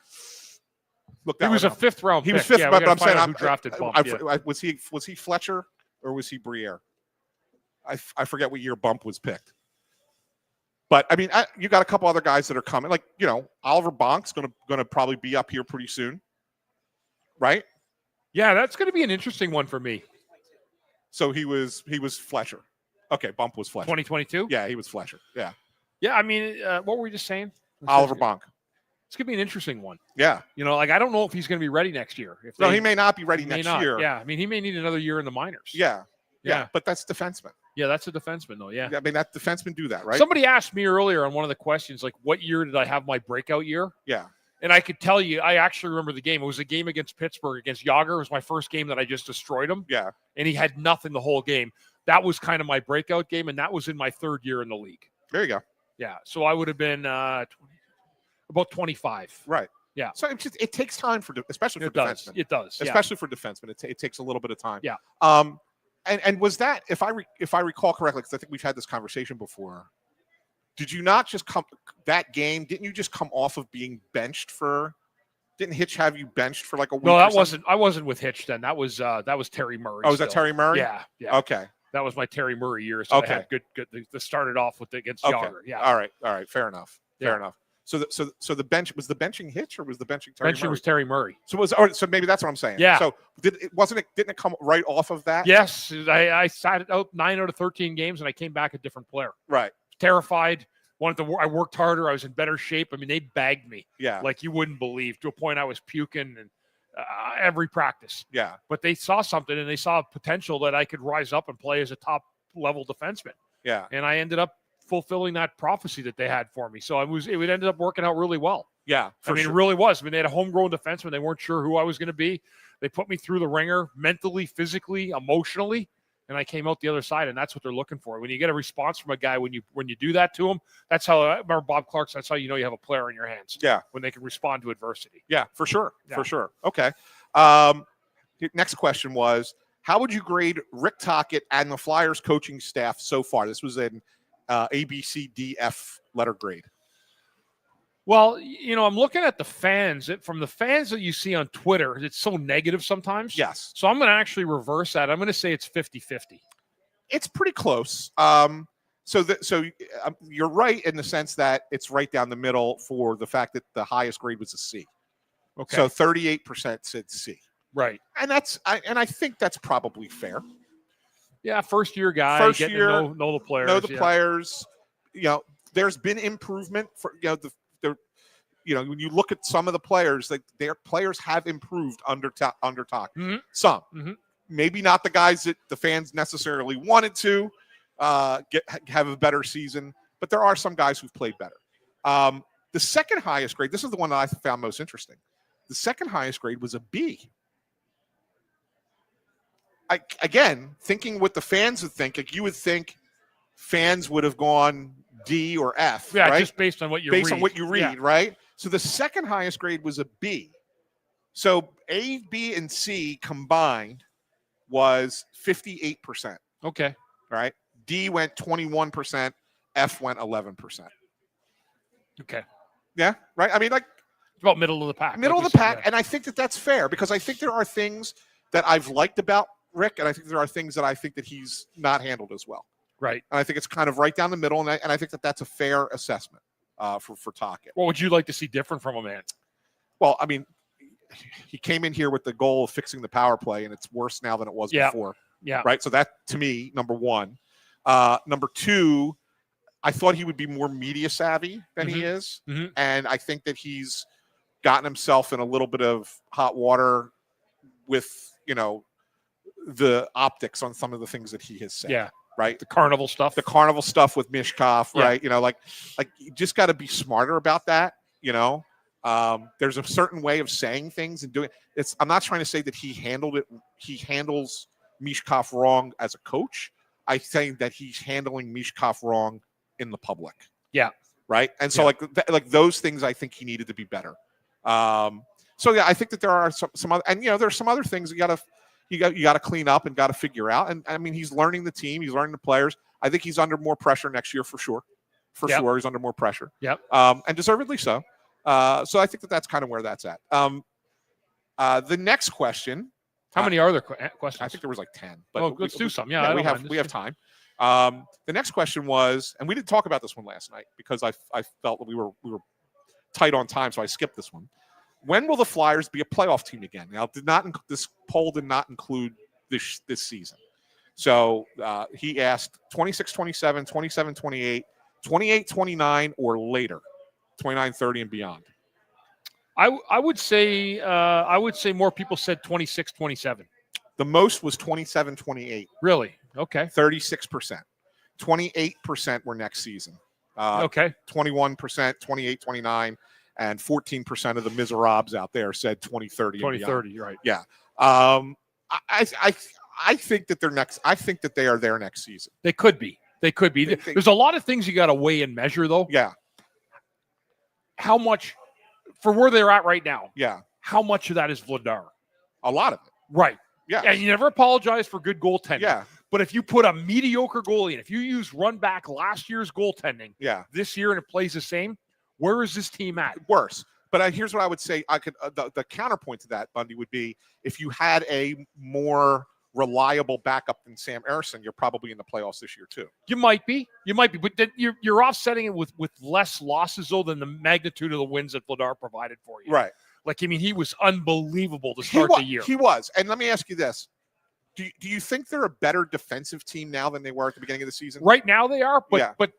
Look, he was a 5th round. He pick. was 5th, but I'm saying who drafted Bump. Was he Fletcher or was he Briere? I forget what year Bump was picked. But I mean, you got a couple other guys that are coming. Like, Oliver Bonk's going to probably be up here pretty soon, right? Yeah, that's going to be an interesting one for me. So he was Fletcher. Okay, Bump was Fletcher. 2022. Yeah, he was Fletcher. Yeah. Yeah, I mean, what were we just saying? Oliver Bonk. It's going to be an interesting one. Yeah. I don't know if he's going to be ready next year. He may not be ready next year. Yeah, I mean, he may need another year in the minors. Yeah. But that's defenseman. Yeah, that's a defenseman, though, yeah. I mean, that defensemen do that, right? Somebody asked me earlier on one of the questions, like, what year did I have my breakout year? Yeah. And I could tell you, I actually remember the game. It was a game against Pittsburgh, against Yager. It was my first game that I just destroyed him. Yeah. And he had nothing the whole game. That was kind of my breakout game, and that was in my 3rd year in the league. There you go. Yeah, so I would have been about 25. Right. Yeah. So it takes time especially for defensemen. It does. Especially for defensemen. It takes a little bit of time. Yeah. And was that, if I recall correctly, because I think we've had this conversation before, did you not just didn't you just come off of being benched didn't Hitch have you benched for like a week? No, I wasn't with Hitch then. That was Terry Murray. Oh, was that Terry Murray? Yeah. Okay. That was my Terry Murray year. So I had good. They started off with against Yager. Yeah. All right. Fair enough. So the bench was the benching Hitch or was the benching Terry Murray? Was Terry Murray. So maybe that's what I'm saying. Yeah. So didn't it come right off of that? Yes, I sat it out 9 out of 13 games and I came back a different player. Right. Terrified. I worked harder. I was in better shape. I mean, they bagged me. Yeah. Like you wouldn't believe, to a point I was puking and every practice. Yeah. But they saw something and they saw potential that I could rise up and play as a top level defenseman. Yeah. And I ended up fulfilling that prophecy that they had for me. So it ended up working out really well. Yeah. It really was. I mean, they had a homegrown defenseman. They weren't sure who I was going to be. They put me through the ringer mentally, physically, emotionally, and I came out the other side, and that's what they're looking for. When you get a response from a guy, when you do that to him, that's how I remember Bob Clark. That's how you know you have a player in your hands. Yeah. When they can respond to adversity. Yeah, for sure. Yeah. For sure. Okay. Next question was, how would you grade Rick Tocchet and the Flyers coaching staff so far? This was an A, B, C, D, F letter grade. Well, I'm looking at the fans. From the fans that you see on Twitter, it's so negative sometimes. Yes. So I'm going to actually reverse that. I'm going to say it's 50-50. It's pretty close. So you're right in the sense that it's right down the middle for the fact that the highest grade was a C. Okay. So 38% said C. Right. And I think that's probably fair. Yeah, first year guy, First getting year, to know the players. Know the players. there's been improvement for when you look at some of the players, like their players have improved under Talk. Mm-hmm. Some, Mm-hmm. maybe not the guys that the fans necessarily wanted to have a better season, but there are some guys who've played better. The second highest grade, this is the one that I found most interesting. The second highest grade was a B. Again, thinking what the fans would think, like you would think fans would have gone D or F, Yeah, right? just based on what you read. Yeah. Right? So the second highest grade was a B. So A, B, and C combined was 58%. Okay. Right? D went 21%. F went 11%. Okay. Yeah, right? I mean, like, it's about middle of the pack. Middle of the pack, and I think that that's fair because I think there are things that I've liked about Rick, and I think there are things that I think that he's not handled as well. Right. And I think it's kind of right down the middle, and I think that that's a fair assessment for Tocchet. What would you like to see different from a man? Well, I mean, he came in here with the goal of fixing the power play, and it's worse now than it was before. Yeah. Right? So that, to me, number one. Number two, I thought he would be more media savvy than he is. Mm-hmm. And I think that he's gotten himself in a little bit of hot water with, the optics on some of the things that he has said. Yeah. Right. The carnival stuff. The carnival stuff with Mishkov, right? Like you just got to be smarter about that. There's a certain way of saying things and doing it's. I'm not trying to say that he handled it. He handles Mishkov wrong as a coach. I think that he's handling Mishkov wrong in the public. Yeah. Right. And so like those things, I think he needed to be better. So yeah, I think that there are some other, and there's some other things you got to clean up and got to figure out. And I mean, he's learning the team, he's learning the players. I think he's under more pressure next year for sure. Sure, he's under more pressure. Yep. And deservedly so. So I think that that's kind of where that's at. The next question. How many are there questions? I think there was like 10. But let's do some. Yeah, we have time. The next question was, and we didn't talk about this one last night because I felt that we were tight on time, so I skipped this one. When will the Flyers be a playoff team again? Now, this poll did not include this season. So he asked 26-27, 27-28, 28-29, or later, 29-30 and beyond. I would say more people said 26-27. The most was 27-28. Really? Okay. 36%. 28% were next season. Okay. 21%, 28-29, and 14% of the miserables out there said 20-30. 20-30, right? Yeah. I think that they're next. I think that they are there next season. They could be. There's a lot of things you got to weigh and measure, though. Yeah. How much for where they're at right now? Yeah. How much of that is Vladar? A lot of it. Right. Yeah. And you never apologize for good goaltending. Yeah. But if you put a mediocre goalie in, if you use run back last year's goaltending, this year and it plays the same, where is this team at? Worse. But here's what I would say. I could the counterpoint to that, Bundy, would be if you had a more reliable backup than Sam Ersson, you're probably in the playoffs this year too. You might be, but then you're offsetting it with less losses though than the magnitude of the wins that Vladar provided for you. Right. Like, I mean, he was unbelievable to start the year. He was. And let me ask you this. Do you think they're a better defensive team now than they were at the beginning of the season? Right now they are, but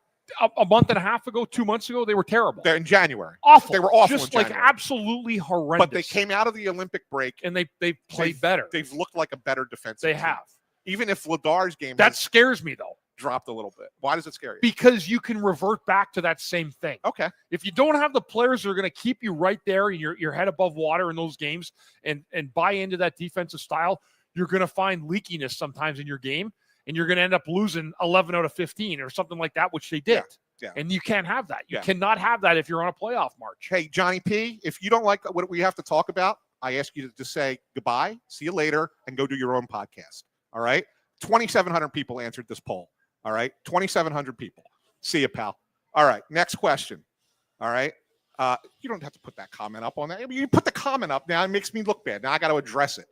a month and a half ago, 2 months ago, they were terrible. They're in January. Awful. They were awful. Just like absolutely horrendous. But they came out of the Olympic break and they played better. They've looked like a better defensive team. They have. Even if Vladar's game scares me though. Dropped a little bit. Why does it scare you? Because you can revert back to that same thing. Okay. If you don't have the players that are going to keep you right there and your head above water in those games and buy into that defensive style, you're going to find leakiness sometimes in your game, and you're going to end up losing 11 out of 15 or something like that, which they did. Yeah. And you can't have that. You cannot have that if you're on a playoff march. Hey, Johnny P., if you don't like what we have to talk about, I ask you to just say goodbye, see you later, and go do your own podcast. All right? 2,700 people answered this poll. All right? 2,700 people. See you, pal. All right. Next question. All right? You don't have to put that comment up on that. I mean, you put the comment up now. It makes me look bad. Now I got to address it.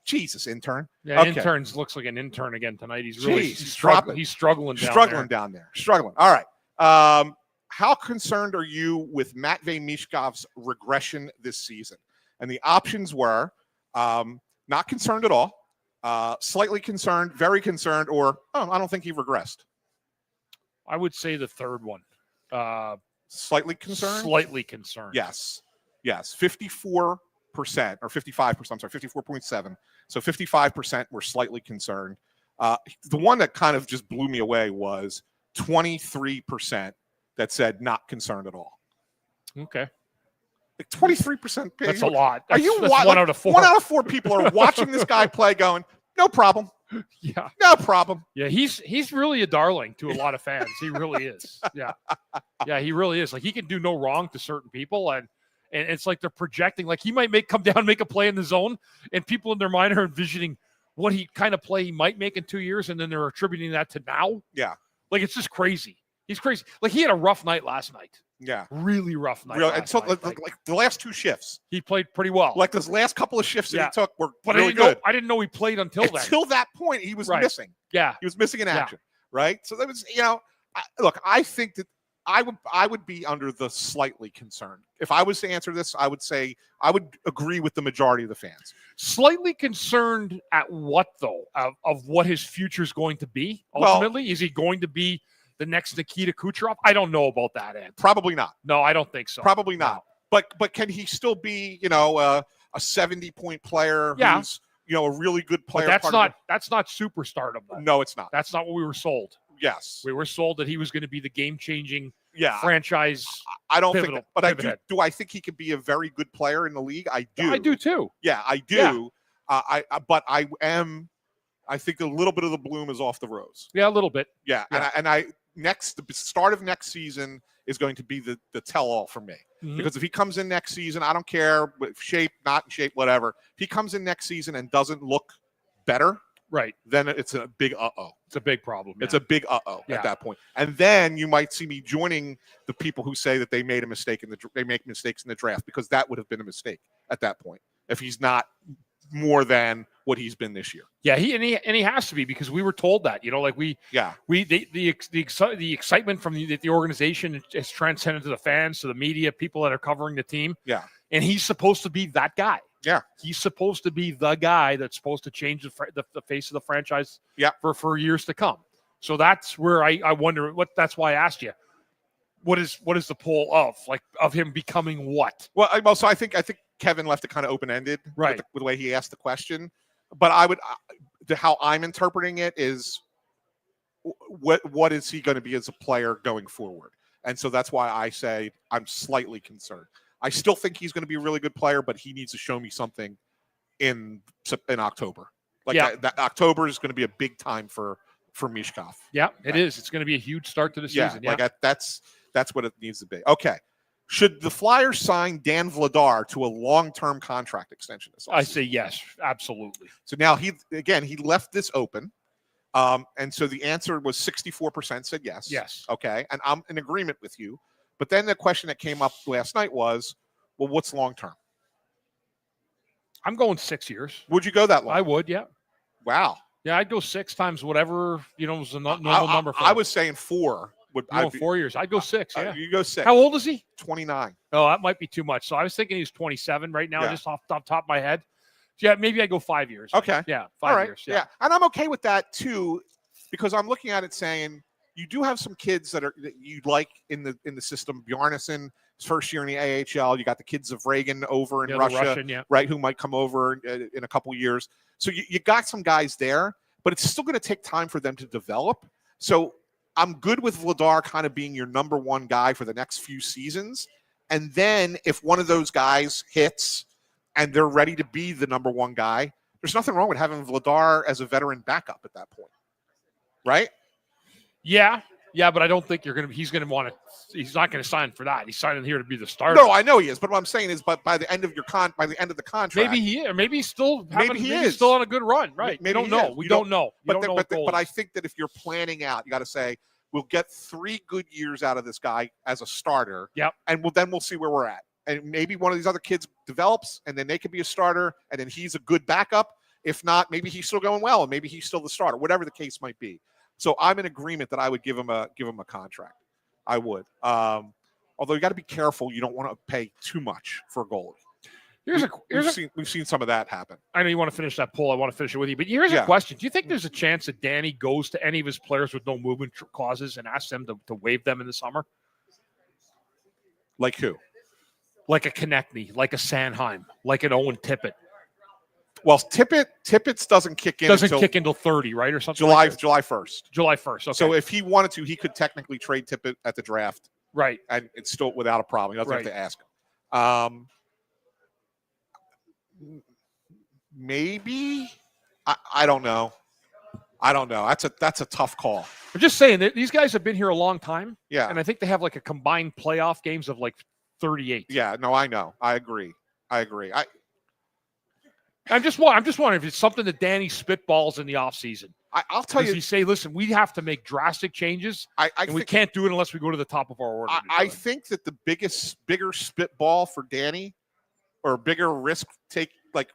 Jesus, intern. Yeah, okay. Interns looks like an intern again tonight. He's really he's struggling down there. Struggling. All right. How concerned are you with Matvei Mishkov's regression this season? And the options were not concerned at all, slightly concerned, very concerned, or I don't think he regressed. I would say the third one. Slightly concerned? Slightly concerned. Yes. 54% or 55%. I'm sorry, 54.7. So 55% were slightly concerned. The one that kind of just blew me away was 23% that said not concerned at all. Okay. Like 23%. That's a lot. Are you that's one like, out of 4? 1 out of 4 people are watching this guy play going, no problem. Yeah. No problem. Yeah, he's really a darling to a lot of fans. He really is. Yeah. Yeah, he really is. Like, he can do no wrong to certain people, and it's like they're projecting. Like, he might come down, make a play in the zone, and people in their mind are envisioning what he kind of play he might make in 2 years, and then they're attributing that to now. Yeah. Like, it's just crazy. He's crazy. Like, he had a rough night last night. Yeah. Really rough night. Like the last 2 shifts. He played pretty well. Like those last couple of shifts that he took were but really good. I didn't know he played until then. Until that point, he was missing. Yeah. He was missing in action. Right? So that was, look, I think that I would be under the slightly concerned. If I was to answer this, I would say I would agree with the majority of the fans. Slightly concerned at what, though? Of what his future is going to be, ultimately? Is he going to be the next Nikita Kucherov? I don't know about that, Ed. Probably not. No, I don't think so. Probably not. No. But can he still be, a 70-point player who's, a really good player? But that's not superstardom, though. No, it's not. That's not what we were sold. Yes. We were sold that he was going to be the game-changing franchise. I don't think that, but I think he could be a very good player in the league? I do. I do too. Yeah, I do. Yeah. I think a little bit of the bloom is off the rose. Yeah, a little bit. Yeah. The start of next season is going to be the tell-all for me. Mm-hmm. Because if he comes in next season, I don't care if shape, not in shape, whatever. If he comes in next season and doesn't look better, right, then it's a big uh-oh. It's a big problem. Yeah. It's a big uh-oh at that point. And then you might see me joining the people who say that they made a mistake they make mistakes in the draft, because that would have been a mistake at that point if he's not more than what he's been this year. Yeah, he has to be, because we were told that, the excitement from the organization is transcended to the fans, to the media, people that are covering the team. Yeah. And he's supposed to be that guy. Yeah. He's supposed to be the guy that's supposed to change the face of the franchise for years to come. So that's where I wonder that's why I asked you, what is the pull of him becoming what? Well, so I think Kevin left it kind of open-ended with the way he asked the question. But how I'm interpreting it is, what is he going to be as a player going forward? And so that's why I say I'm slightly concerned. I still think he's going to be a really good player, but he needs to show me something in October. That October is going to be a big time for Mishkov. Yeah, it is. It's going to be a huge start to the season. Yeah, that's what it needs to be. Okay. Should the Flyers sign Dan Vladar to a long-term contract extension this offseason? I say yes, absolutely. So now he left this open. And so the answer was 64% said yes. Yes. Okay. And I'm in agreement with you. But then the question that came up last night was, well, what's long-term? I'm going 6 years. Would you go that long? I would, yeah. Wow. Yeah, I'd go 6 times whatever, was the normal number for I was saying 4. 4 years. I'd go 6, yeah. You go 6. How old is he? 29. Oh, that might be too much. So I was thinking he's 27 right now, just off the top of my head. Yeah, maybe I go 5 years. Okay. Yeah, 5 years. Yeah. And I'm okay with that too, because I'm looking at it saying you do have some kids that you like in the system. Bjarnason, his first year in the AHL. You got the kids of Reagan over in Russia, right? Who might come over in a couple years. So you got some guys there, but it's still going to take time for them to develop. So I'm good with Vladar kind of being your number one guy for the next few seasons. And then if one of those guys hits and they're ready to be the number one guy, there's nothing wrong with having Vladar as a veteran backup at that point. Right? Yeah, but I don't think he's not going to sign for that. He's signing here to be the starter. No, I know he is, but what I'm saying is, but by the end of the contract, maybe he is, or maybe he's still is still on a good run, right? Maybe we don't know. We don't know. But I think that if you're planning out, you got to say we'll get 3 good years out of this guy as a starter. Yep. And then we'll see where we're at. And maybe one of these other kids develops, and then they could be a starter, and then he's a good backup. If not, maybe he's still going well, and maybe he's still the starter. Whatever the case might be. So I'm in agreement that I would give him a contract. I would. Although you got to be careful. You don't want to pay too much for a goalie. We've seen some of that happen. I know you want to finish that poll. I want to finish it with you. But here's a question. Do you think there's a chance that Danny goes to any of his players with no movement clauses and asks them to waive them in the summer? Like who? Like a Konechny, like a Sanheim, like an Owen Tippett. Well, Tippett's doesn't kick in until 30, right, or something. July like July 1st. July 1st. Okay. So if he wanted to, he could technically trade Tippett at the draft, right, and it's still without a problem. He doesn't have to ask him. Maybe I don't know. That's a tough call. I'm just saying that these guys have been here a long time. Yeah, and I think they have like a combined playoff games of like 38. Yeah, no, I know. I agree. I'm just wondering if it's something that Danny spitballs in the offseason. I'll tell you. Does he say, listen, we have to make drastic changes, and we can't do it unless we go to the top of our order? I think that the bigger spitball for Danny, or bigger risk take, like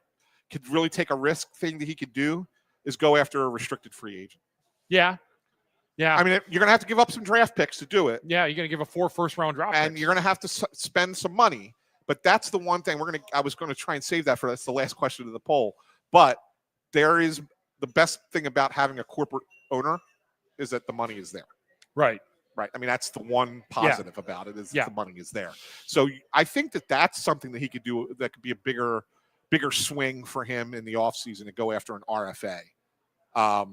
could really take a risk thing that he could do, is go after a restricted free agent. Yeah. I mean, you're going to have to give up some draft picks to do it. Yeah, you're going to give a 4 first-round draft and picks. You're going to have to spend some money. But that's the one thing I was going to try and save that for. That's the last question of the poll. But there is the best thing about having a corporate owner is that the money is there. Right. I mean, that's the one positive about it is the money is there. So I think that that's something that he could do that could be a bigger swing for him in the offseason to go after an RFA. I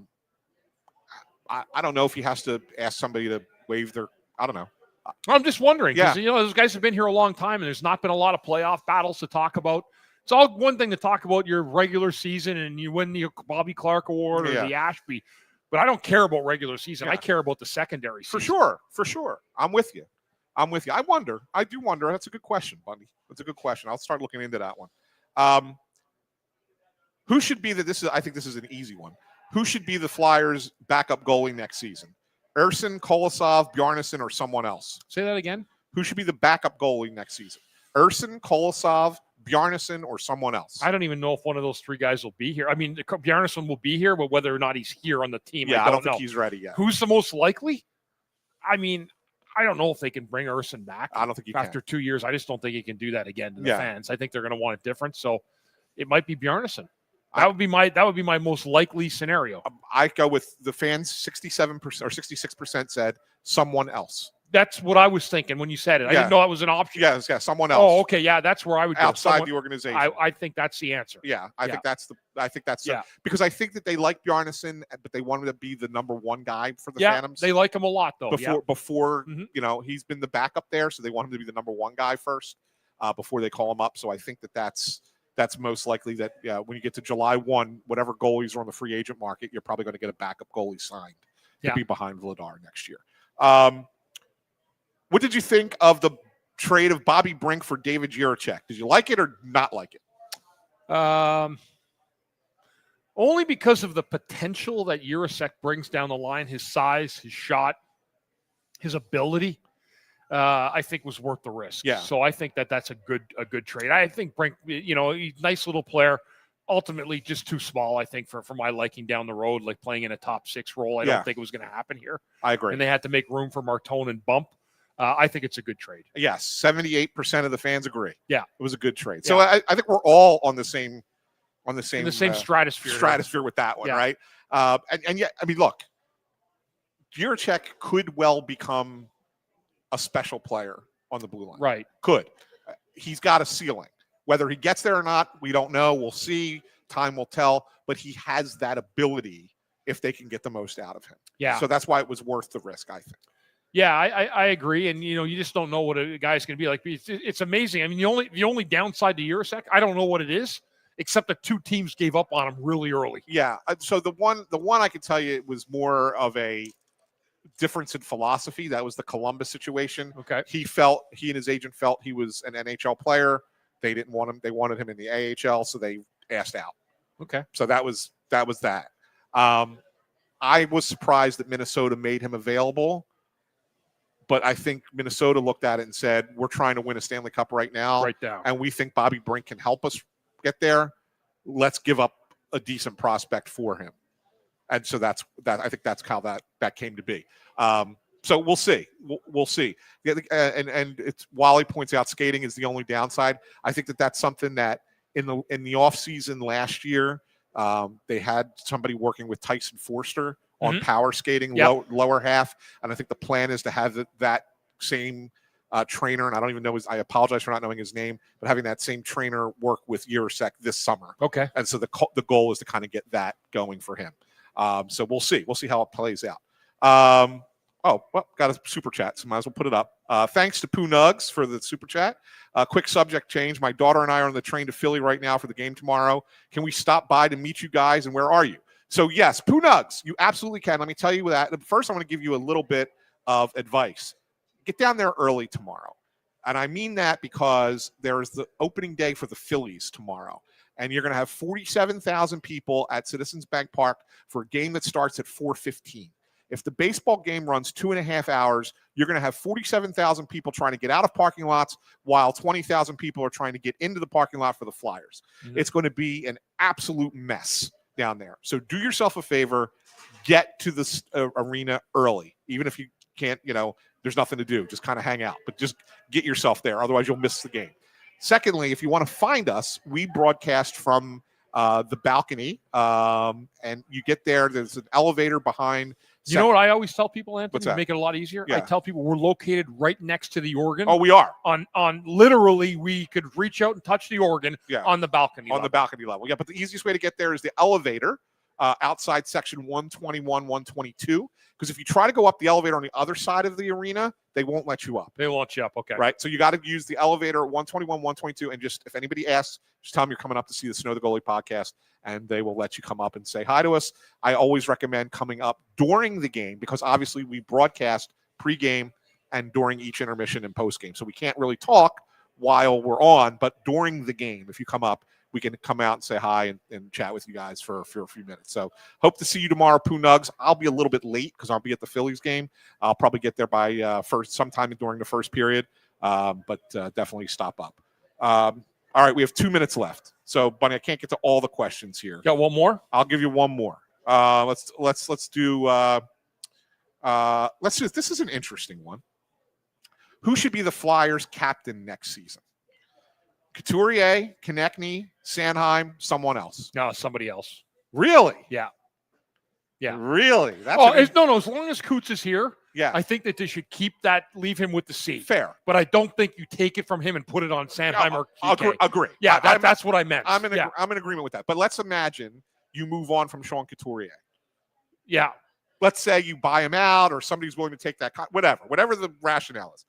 don't know if he has to ask somebody to waive their. I don't know. I'm just wondering because Yeah. those guys have been here a long time, and there's not been a lot of playoff battles to talk about. It's all one thing to talk about your regular season and you win the Bobby Clark Award or the Ashby, but I don't care about regular season. I care about the secondary season. For sure. I'm with you. I do wonder. That's a good question, Bundy. That's a good question. I'll start looking into that one. Who should be I think this is an easy one. Who should be the Flyers' backup goalie next season? Erson, Kolosov, Bjarnason, or someone else? Say that again. Who should be the backup goalie next season? Erson, Kolosov, Bjarnason, or someone else? I don't even know if one of those three guys will be here. I mean, Bjarnason will be here, but whether or not he's here on the team, I don't know. think he's ready yet. Who's the most likely? I mean, I don't know if they can bring Erson back. I don't think after 2 years. I just don't think he can do that again to the fans. I think they're going to want it different. So it might be Bjarnason. That would be my most likely scenario. I go with the fans. 67% or 66% said someone else. That's what I was thinking when you said it. I didn't know that was an option. Yeah, someone else. Oh, okay, yeah, that's where I would go. Outside the organization. I think that's the answer. Yeah, I think that's because I think that they like Bjarnason, but they want him to be the number one guy for the Phantoms. They like him a lot though. Before he's been the backup there, so they want him to be the number one guy first before they call him up. So I think that's most likely that when you get to July 1, whatever goalies are on the free agent market, you're probably going to get a backup goalie signed to be behind Vladar next year. What did you think of the trade of Bobby Brink for David Jiricek? Did you like it or not like it? Only because of the potential that Jiricek brings down the line, his size, his shot, his ability. I think was worth the risk. Yeah. So I think that's a good trade. I think Brink, he's a nice little player. Ultimately, just too small, I think, for my liking down the road, like playing in a top 6 role. I don't think it was going to happen here. I agree. And they had to make room for Martone and Bump. I think it's a good trade. Yes, 78% of the fans agree. Yeah, it was a good trade. Yeah. So I think we're all on the same stratosphere with that one, right? And yet, I mean, look, Jiricek could well become a special player on the blue line. Right. Could. He's got a ceiling. Whether he gets there or not, we don't know. We'll see. Time will tell. But he has that ability if they can get the most out of him. Yeah. So that's why it was worth the risk, I think. Yeah, I agree. And, you just don't know what a guy's going to be like. It's amazing. I mean, the only downside to Jiricek, I don't know what it is, except that 2 teams gave up on him really early. Yeah. So the one I can tell you, it was more of a difference in philosophy. That was the Columbus situation. Okay. He and his agent felt he was an NHL player. They didn't want him. They wanted him in the AHL, so they asked out. Okay. So that was that. I was surprised that Minnesota made him available, but I think Minnesota looked at it and said, we're trying to win a Stanley Cup right now. Right now. And we think Bobby Brink can help us get there. Let's give up a decent prospect for him. And so that's I think that's how that came to be. So we'll see. We'll see. And it's Wally points out skating is the only downside. I think that's something that in the offseason last year, they had somebody working with Tyson Forster on power skating, lower half. And I think the plan is to have that same trainer, and I don't even know I apologize for not knowing his name, but having that same trainer work with Urasek this summer. Okay. And so the goal is to kind of get that going for him. So we'll see. We'll see how it plays out. Got a super chat, so might as well put it up. Thanks to Poo Nugs for the super chat. Quick subject change. My daughter and I are on the train to Philly right now for the game tomorrow. Can we stop by to meet you guys, and where are you? So, yes, Poo Nugs, you absolutely can. Let me tell you that. First, I want to give you a little bit of advice. Get down there early tomorrow. And I mean that because there is the opening day for the Phillies tomorrow. And you're going to have 47,000 people at Citizens Bank Park for a game that starts at 4:15. If the baseball game runs 2.5 hours, you're going to have 47,000 people trying to get out of parking lots while 20,000 people are trying to get into the parking lot for the Flyers. Mm-hmm. It's going to be an absolute mess down there. So do yourself a favor, get to the arena early. Even if you can't, there's nothing to do. Just kind of hang out. But just get yourself there. Otherwise, you'll miss the game. Secondly, if you want to find us, we broadcast from the balcony. And you get there. There's an elevator behind. You know what I always tell people, Anthony, What's that? To make it a lot easier? Yeah. I tell people we're located right next to the organ. Oh, we are. On literally, we could reach out and touch the organ on the balcony level. The balcony level. Yeah, but the easiest way to get there is the elevator outside section 121, 122. Because if you try to go up the elevator on the other side of the arena, they won't let you up. They won't let you up, okay. Right? So you got to use the elevator at 121, 122, and just, if anybody asks, just tell them you're coming up to see the Snow the Goalie podcast, and they will let you come up and say hi to us. I always recommend coming up during the game because obviously we broadcast pregame and during each intermission and postgame. So we can't really talk while we're on, but during the game, if you come up, we can come out and say hi and chat with you guys for a few minutes. So hope to see you tomorrow, Poo Nugs. I'll be a little bit late because I'll be at the Phillies game. I'll probably get there by sometime during the first period, but definitely stop up. All right, we have 2 minutes left. So, Bunny, I can't get to all the questions here. Got one more? I'll give you one more. Let's do. Let's do. This is an interesting one. Who should be the Flyers captain next season? Couturier, Konechny, Sanheim, someone else? No, somebody else. Really? Yeah. Really? That's no. As long as Coots is here, yeah, I think that they should leave him with the C. Fair. But I don't think you take it from him and put it on Sanheim or PK. Agree. Yeah, that's what I meant. I'm in agreement with that. But let's imagine you move on from Sean Couturier. Yeah. Let's say you buy him out or somebody's willing to take that, whatever the rationale is.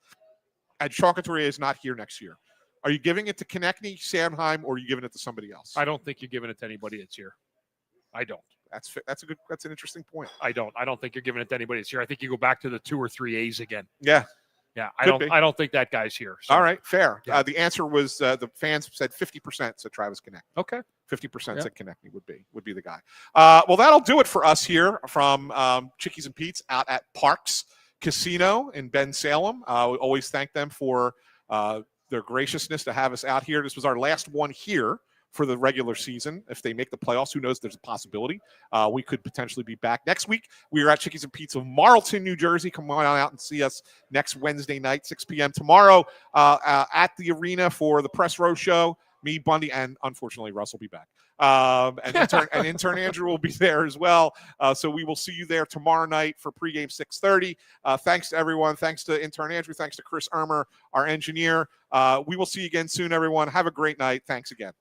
And Sean Couturier is not here next year. Are you giving it to Konechny, Sanheim, or are you giving it to somebody else? I don't think you're giving it to anybody that's here. I don't. That's an interesting point. I don't think you're giving it to anybody that's here. I think you go back to the 2 or 3 A's again. Yeah. Yeah. I don't think that guy's here. So. All right. Fair. Yeah. The answer was the fans said 50% said Travis Konechny. Okay. 50% said Konechny would be the guy. Well, that'll do it for us here from Chickies and Pete's out at Parx Casino in Bensalem. We always thank them for their graciousness to have us out here. This was our last one here for the regular season. If they make the playoffs, who knows? There's a possibility. We could potentially be back next week. We are at Chickies and Pete's of Marlton, New Jersey. Come on out and see us next Wednesday night, 6 p.m. Tomorrow at the arena for the Press Row Show. Me, Bundy, and unfortunately, Russ will be back. And intern Andrew will be there as well. So we will see you there tomorrow night for pregame 6:30. Thanks to everyone. Thanks to intern Andrew. Thanks to Chris Ermer, our engineer. We will see you again soon, everyone. Have a great night. Thanks again.